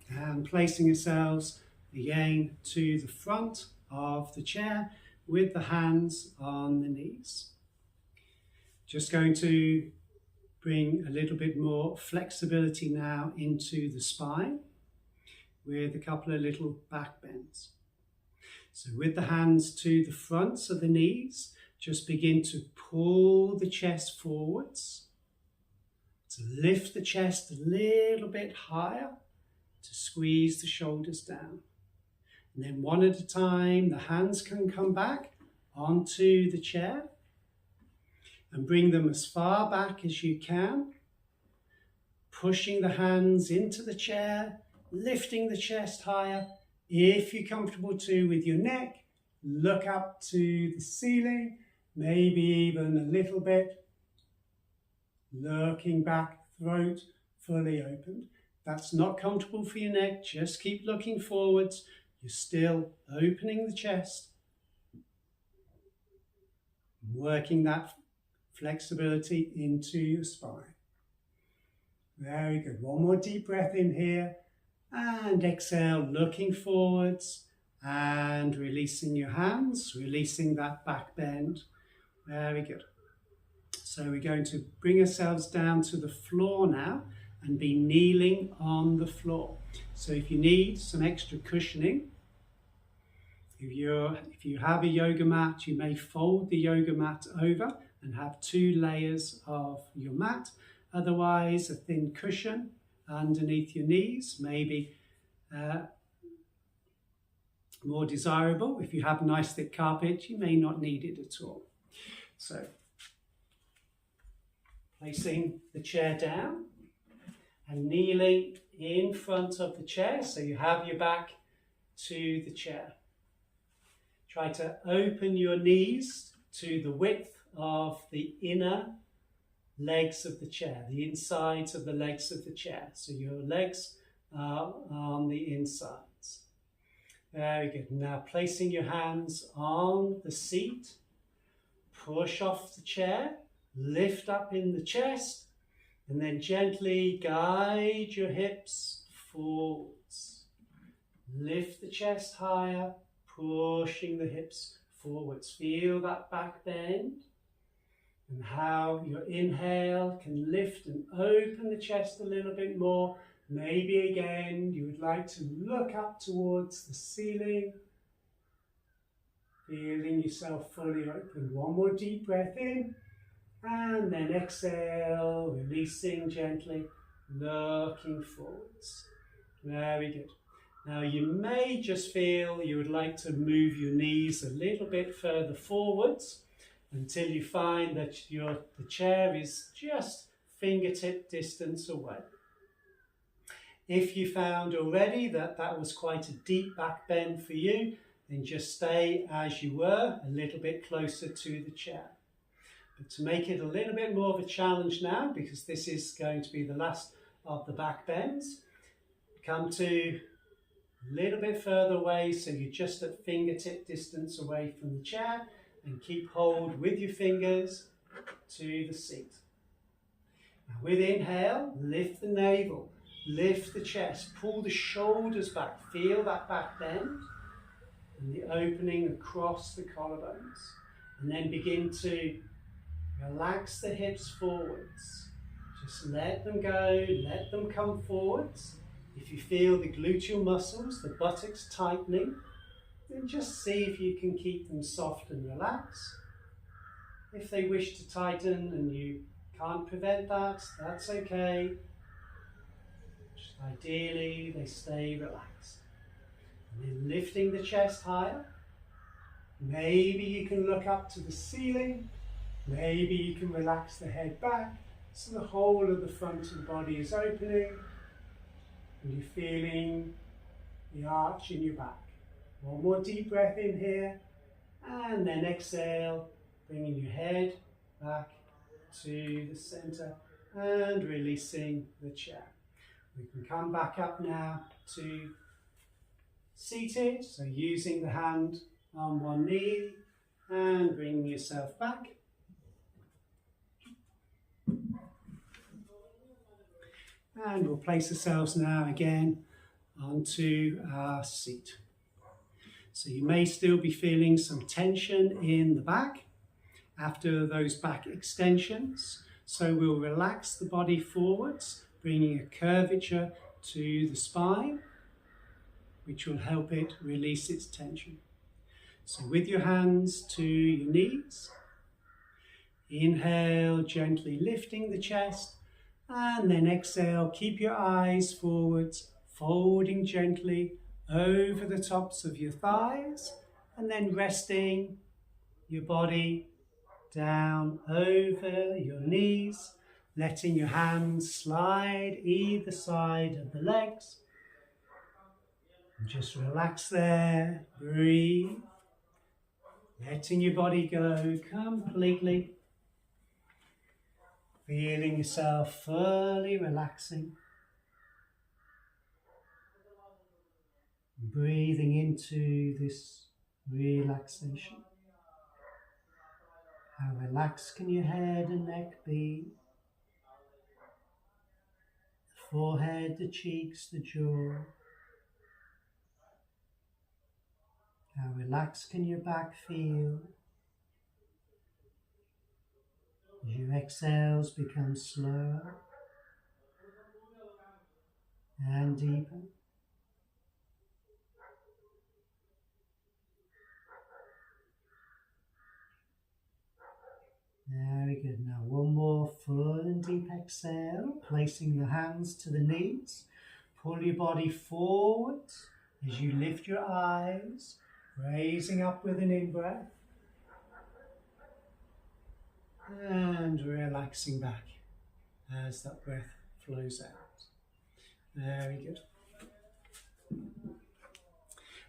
And placing ourselves again to the front of the chair with the hands on the knees. Just going to bring a little bit more flexibility now into the spine with a couple of little back bends. So with the hands to the fronts of the knees, just begin to pull the chest forwards, to lift the chest a little bit higher, to squeeze the shoulders down. And then one at a time, the hands can come back onto the chair and bring them as far back as you can, pushing the hands into the chair, lifting the chest higher. If you're comfortable too with your neck, look up to the ceiling, maybe even a little bit. Looking back, throat fully opened. That's not comfortable for your neck, just keep looking forwards. You're still opening the chest, working that flexibility into your spine. Very good. One more deep breath in here and exhale, looking forwards and releasing your hands, releasing that back bend. Very good. So we're going to bring ourselves down to the floor now and be kneeling on the floor. So if you need some extra cushioning, if you have a yoga mat, you may fold the yoga mat over and have 2 layers of your mat. Otherwise, a thin cushion underneath your knees may be more desirable. If you have nice thick carpet, you may not need it at all. So, placing the chair down and kneeling in front of the chair, so you have your back to the chair. Try to open your knees to the width of the inner legs of the chair, the insides of the legs of the chair. So your legs are on the insides. Very good. Now placing your hands on the seat, push off the chair, lift up in the chest, and then gently guide your hips forwards. Lift the chest higher, pushing the hips forwards. Feel that back bend and how your inhale can lift and open the chest a little bit more. Maybe again you would like to look up towards the ceiling, feeling yourself fully open. One more deep breath in and then exhale, releasing gently, looking forwards. Very good. Now you may just feel you would like to move your knees a little bit further forwards until you find that the chair is just fingertip distance away. If you found already that was quite a deep back bend for you, then just stay as you were, a little bit closer to the chair. But to make it a little bit more of a challenge now, because this is going to be the last of the back bends, come to a little bit further away, so you're just at fingertip distance away from the chair, and keep hold with your fingers to the seat. Now with inhale, lift the navel, lift the chest, pull the shoulders back, feel that back bend and the opening across the collarbones. And then begin to relax the hips forwards. Just let them go, let them come forwards. If you feel the gluteal muscles, the buttocks tightening, then just see if you can keep them soft and relaxed. If they wish to tighten and you can't prevent that, that's okay. Just ideally, they stay relaxed. And then lifting the chest higher. Maybe you can look up to the ceiling. Maybe you can relax the head back so the whole of the front of the body is opening and you're feeling the arch in your back. One more deep breath in here and then exhale, bringing your head back to the center and releasing the chair. We can come back up now to seated, so using the hand on one knee and bringing yourself back. And we'll place ourselves now again onto our seat. So you may still be feeling some tension in the back after those back extensions. So we'll relax the body forwards, bringing a curvature to the spine, which will help it release its tension. So with your hands to your knees, inhale, gently lifting the chest, and then exhale, keep your eyes forwards, folding gently over the tops of your thighs, and then resting your body down over your knees, letting your hands slide either side of the legs. And just relax there, breathe, letting your body go completely, feeling yourself fully relaxing, breathing into this relaxation. How relaxed can your head and neck be? The forehead, the cheeks, the jaw. How relaxed can your back feel? As your exhales become slower and deeper. Very good. Now one more full and deep exhale, placing the hands to the knees. Pull your body forward as you lift your eyes, raising up with an in-breath and relaxing back as that breath flows out. Very good.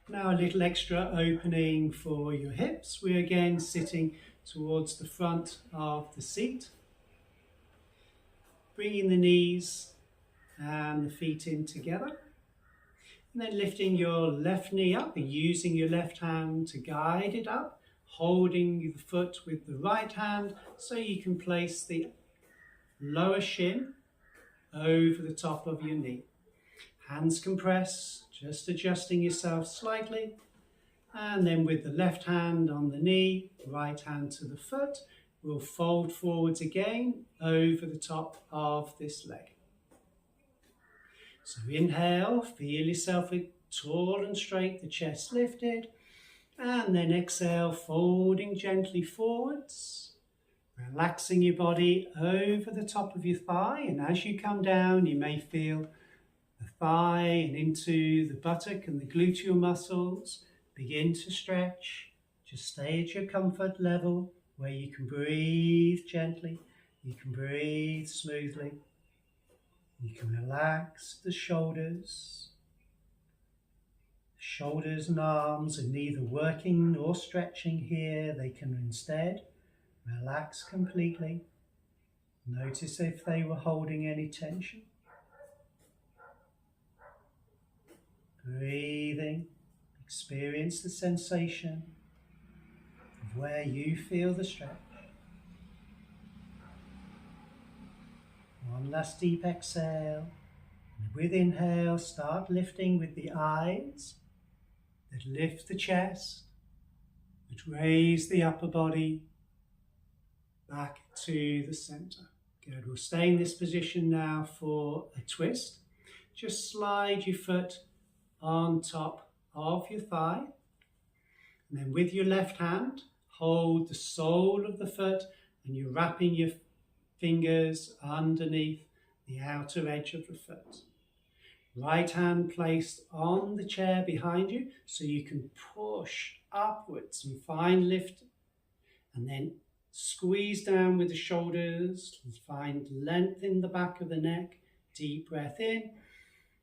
Now a little extra opening for your hips. We're again sitting towards the front of the seat. Bringing the knees and the feet in together. And then lifting your left knee up and using your left hand to guide it up. Holding the foot with the right hand so you can place the lower shin over the top of your knee. Hands compress, just adjusting yourself slightly. And then with the left hand on the knee, right hand to the foot, we'll fold forwards again over the top of this leg. So inhale, feel yourself tall and straight, the chest lifted. And then exhale, folding gently forwards, relaxing your body over the top of your thigh. And as you come down, you may feel the thigh and into the buttock and the gluteal muscles begin to stretch. Just stay at your comfort level where you can breathe gently, you can breathe smoothly. You can relax the shoulders. Shoulders and arms are neither working nor stretching here. They can instead relax completely. Notice if they were holding any tension. Breathing. Experience the sensation of where you feel the stretch. One last deep exhale. And with inhale, start lifting with the eyes that lift the chest, that raise the upper body back to the center. Good. We'll stay in this position now for a twist. Just slide your foot on top of your thigh. And then with your left hand, hold the sole of the foot and you're wrapping your fingers underneath the outer edge of the foot. Right hand placed on the chair behind you so you can push upwards and find lift. And then squeeze down with the shoulders, find length in the back of the neck. Deep breath in.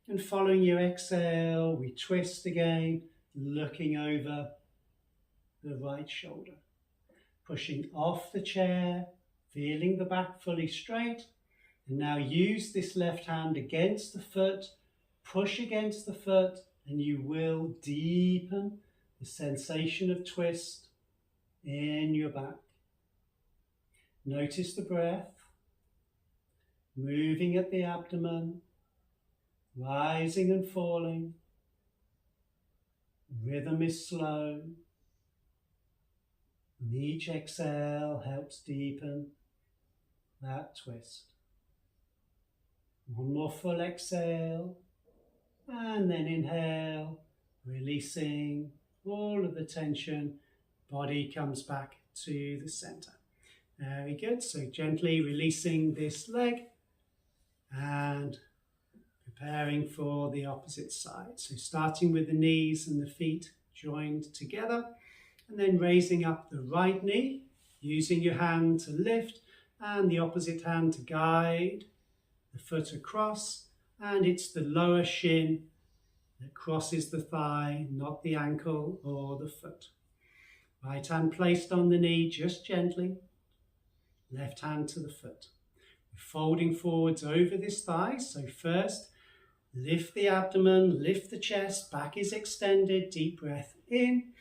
And following your exhale, we twist again, looking over the right shoulder. Pushing off the chair, feeling the back fully straight. And now use this left hand against the foot. Push against the foot and you will deepen the sensation of twist in your back. Notice the breath, moving at the abdomen, rising and falling. Rhythm is slow. And each exhale helps deepen that twist. One more full exhale. And then inhale, releasing all of the tension. Body comes back to the center. Very good. So gently releasing this leg and preparing for the opposite side. So starting with the knees and the feet joined together. And then raising up the right knee, using your hand to lift and the opposite hand to guide the foot across. And it's the lower shin that crosses the thigh, not the ankle or the foot. Right hand placed on the knee, just gently. Left hand to the foot. We're folding forwards over this thigh. So first, lift the abdomen, lift the chest, back is extended, deep breath in.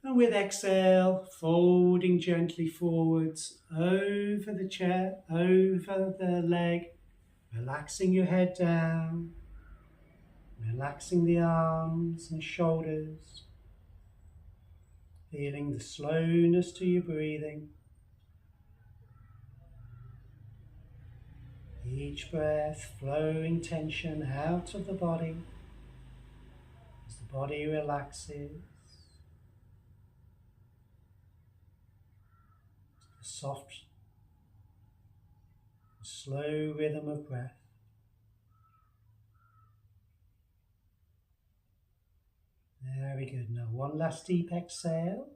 And with exhale, folding gently forwards over the chair, over the leg, relaxing your head down, relaxing the arms and shoulders, feeling the slowness to your breathing. Each breath flowing tension out of the body as the body relaxes. The soft, slow rhythm of breath. Very good. Now one last deep exhale.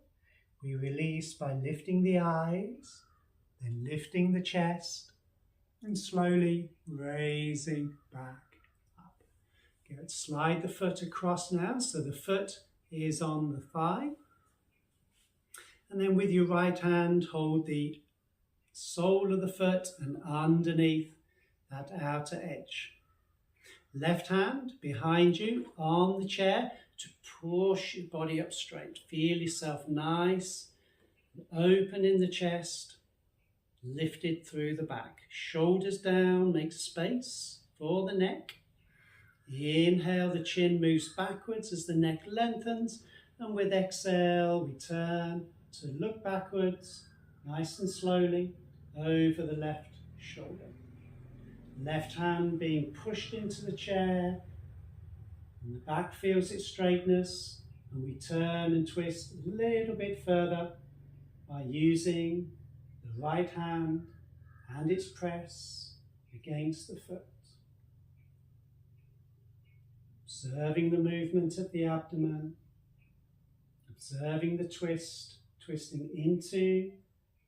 We release by lifting the eyes, then lifting the chest, and slowly raising back up. Good. Slide the foot across now, so the foot is on the thigh. And then with your right hand, hold the sole of the foot and underneath that outer edge. Left hand behind you on the chair to push your body up straight. Feel yourself nice and open in the chest, lifted through the back. Shoulders down, make space for the neck. Inhale, the chin moves backwards as the neck lengthens, and with exhale, we turn to look backwards, nice and slowly, over the left shoulder. Left hand being pushed into the chair, and the back feels its straightness, and we turn and twist a little bit further by using the right hand and its press against the foot. Observing the movement of the abdomen, observing the twist, twisting into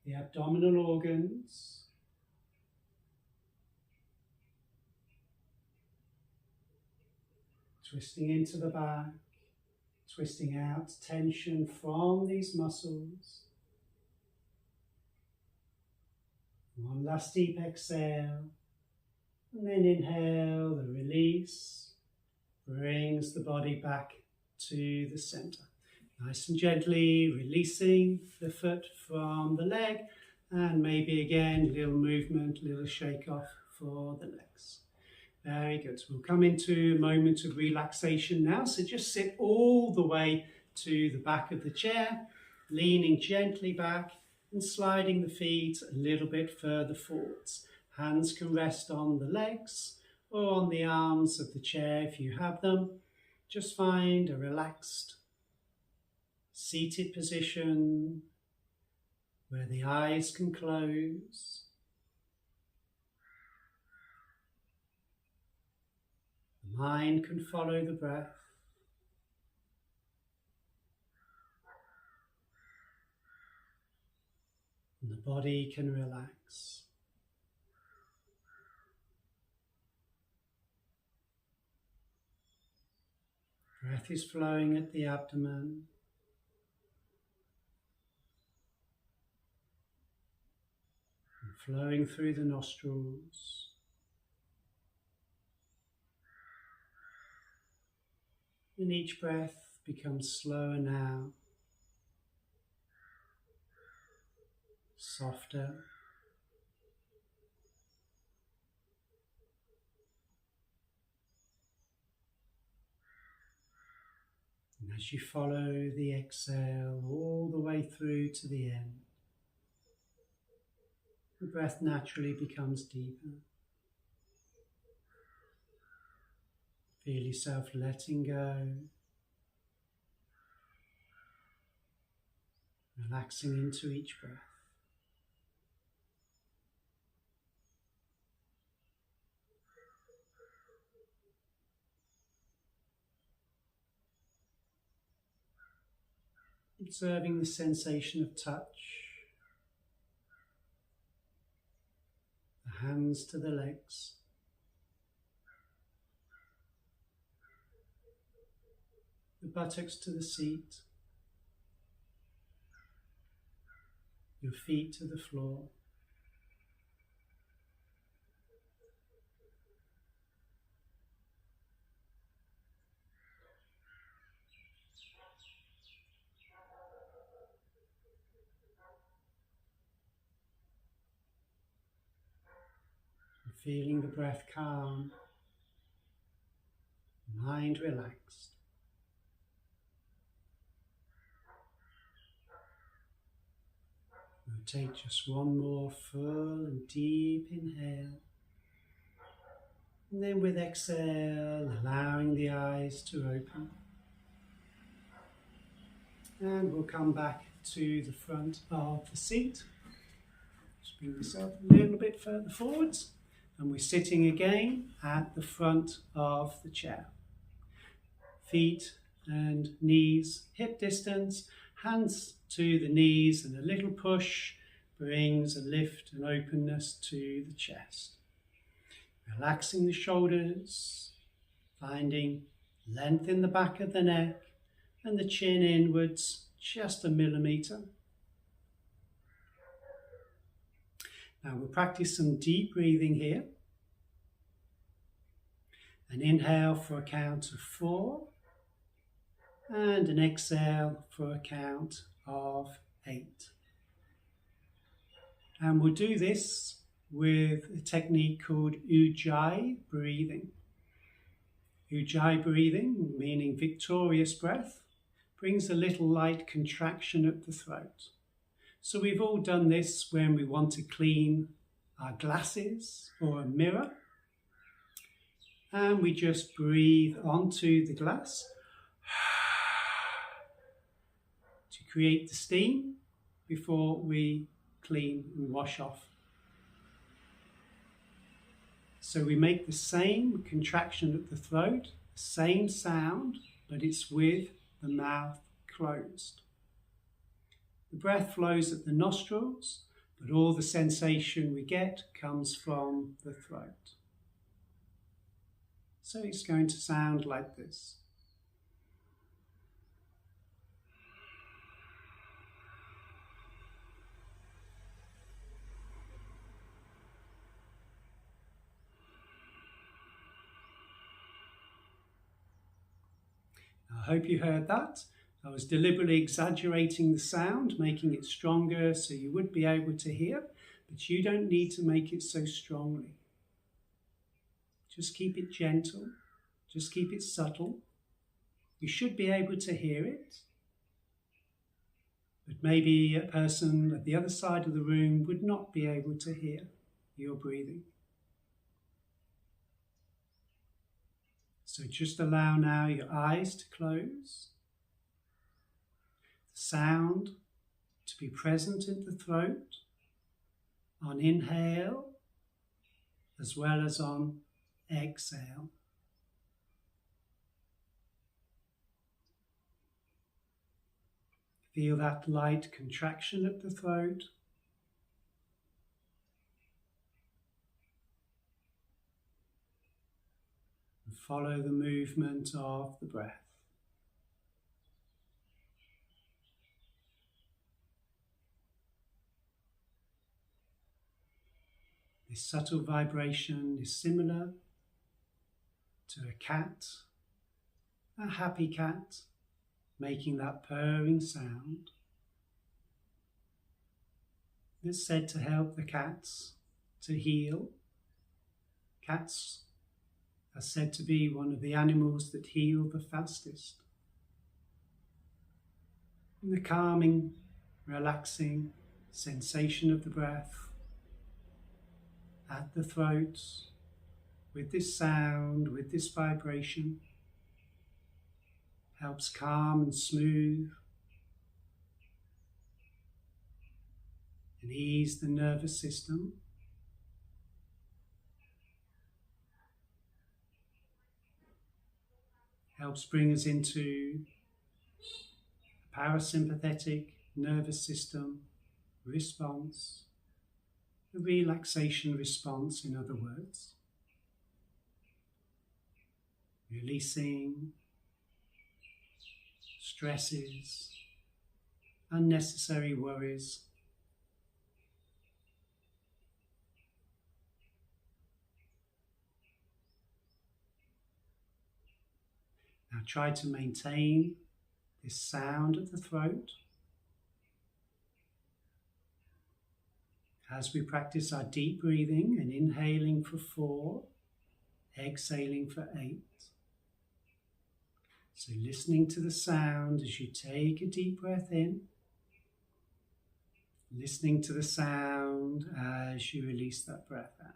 the abdominal organs. Twisting into the back, twisting out tension from these muscles. One last deep exhale, and then inhale, the release brings the body back to the center. Nice and gently releasing the foot from the leg, and maybe again, a little movement, a little shake off for the legs. Very good. So we'll come into a moment of relaxation now. So just sit all the way to the back of the chair, leaning gently back and sliding the feet a little bit further forwards. Hands can rest on the legs or on the arms of the chair if you have them. Just find a relaxed, seated position where the eyes can close. The mind can follow the breath. And the body can relax. Breath is flowing at the abdomen. And flowing through the nostrils. And each breath becomes slower now, softer. And as you follow the exhale all the way through to the end, the breath naturally becomes deeper. Feel yourself letting go, relaxing into each breath. Observing the sensation of touch, the hands to the legs. The buttocks to the seat, your feet to the floor. And feeling the breath calm, mind relaxed. We'll take just one more full and deep inhale. And then with exhale, allowing the eyes to open. And we'll come back to the front of the seat. Just bring yourself a little bit further forwards. And we're sitting again at the front of the chair. Feet and knees hip distance, hands to the knees, and a little push brings a lift and openness to the chest. Relaxing the shoulders, finding length in the back of the neck and the chin inwards just 1 millimeter. Now we'll practice some deep breathing here. An inhale for a count of 4 and an exhale for a count of 8. And we'll do this with a technique called ujjayi breathing. Ujjayi breathing, meaning victorious breath, brings a little light contraction at the throat. So we've all done this when we want to clean our glasses or a mirror. And we just breathe onto the glass to create the steam before we clean and wash off. So we make the same contraction at the throat, the same sound, but it's with the mouth closed. The breath flows at the nostrils, but all the sensation we get comes from the throat. So it's going to sound like this. I hope you heard that. I was deliberately exaggerating the sound, making it stronger so you would be able to hear, but you don't need to make it so strongly. Just keep it gentle, just keep it subtle. You should be able to hear it, but maybe a person at the other side of the room would not be able to hear your breathing. So just allow now your eyes to close, the sound to be present in the throat on inhale as well as on exhale. Feel that light contraction at the throat. And follow the movement of the breath. This subtle vibration is similar to a cat, a happy cat, making that purring sound. It's said to help the cats to heal. Cats are said to be one of the animals that heal the fastest. And the calming, relaxing sensation of the breath at the throat, with this sound, with this vibration, helps calm and smooth and ease the nervous system. Helps bring us into a parasympathetic nervous system response, a relaxation response, in other words. Releasing stresses, unnecessary worries, Now try to maintain this sound at the throat as we practice our deep breathing and inhaling for 4, exhaling for 8. So listening to the sound as you take a deep breath in, listening to the sound as you release that breath out.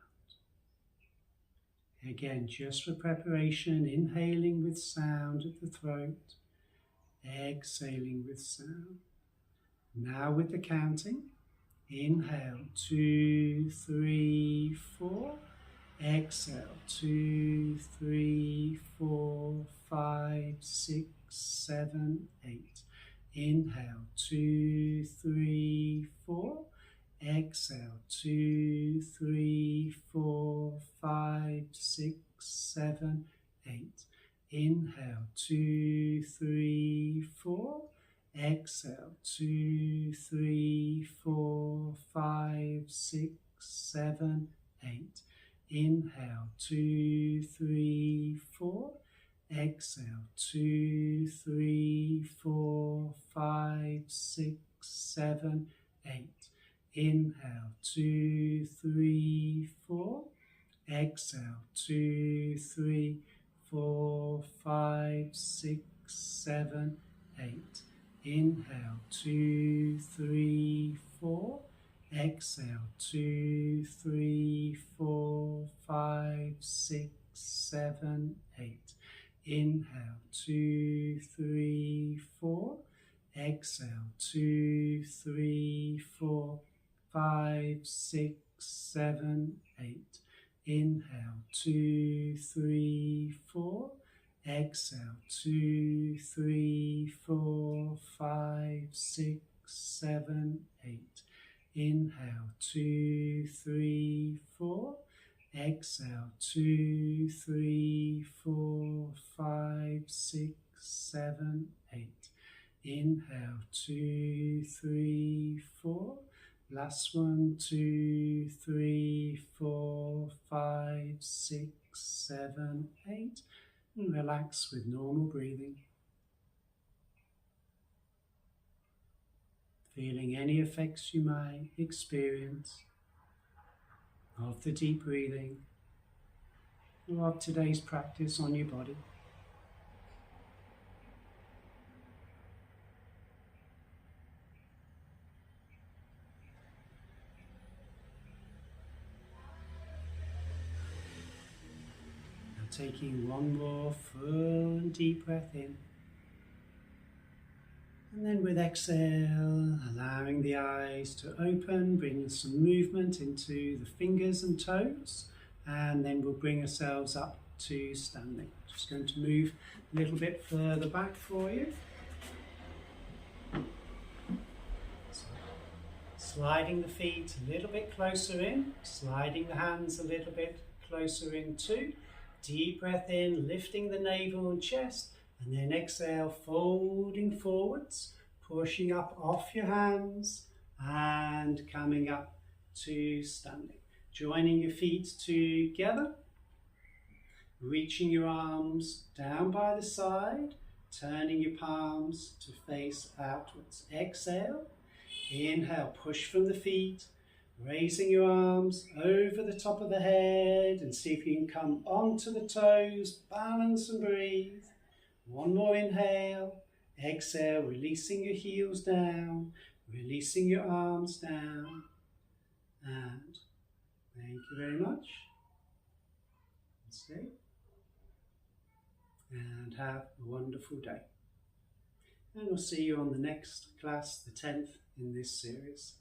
Again, just for preparation, inhaling with sound at the throat, exhaling with sound. Now with the counting, inhale 2, 3, 4, exhale 2, 3, 4, 5, 6, 7, 8. Inhale 2, 3, 4. Exhale 2, 3, 4, 5, 6, 7, 8. Inhale 2, 3, 4. Exhale 2, 3, 4, 5, 6, 7, 8. Inhale 2, 3, 4. Exhale 2, 3, 4, 5, 6, 7, 8. Inhale 2, 3, 4. Exhale 2, 3, 4, 5, 6, 7, 8. Inhale 2, 3, 4. Exhale 2, 3, 4, 5, 6, 7, 8. Inhale 2, 3, 4. Exhale 2, 3, 4, 5, 6, 7, 8. Inhale 2, 3, 4. Exhale 2, 3, 4, 5, 6, 7, 8. Inhale 2, 3, 4. Exhale 2, 3, 4, 5, 6, 7, 8. Inhale 2, 3, 4. Last one, 2, 3, 4, 5, 6, 7, 8. And relax with normal breathing. Feeling any effects you may experience of the deep breathing or of today's practice on your body. Now taking one more full and deep breath in. And then with exhale, allowing the eyes to open, bringing some movement into the fingers and toes, and then we'll bring ourselves up to standing. Just going to move a little bit further back for you. So, sliding the feet a little bit closer in, sliding the hands a little bit closer in too. Deep breath in, lifting the navel and chest. And then exhale, folding forwards, pushing up off your hands and coming up to standing. Joining your feet together, reaching your arms down by the side, turning your palms to face outwards. Exhale, inhale, push from the feet, raising your arms over the top of the head and see if you can come onto the toes, balance and breathe. One more inhale, exhale, releasing your heels down, releasing your arms down, and thank you very much. Stay. And have a wonderful day. And we'll see you on the next class, the 10th in this series.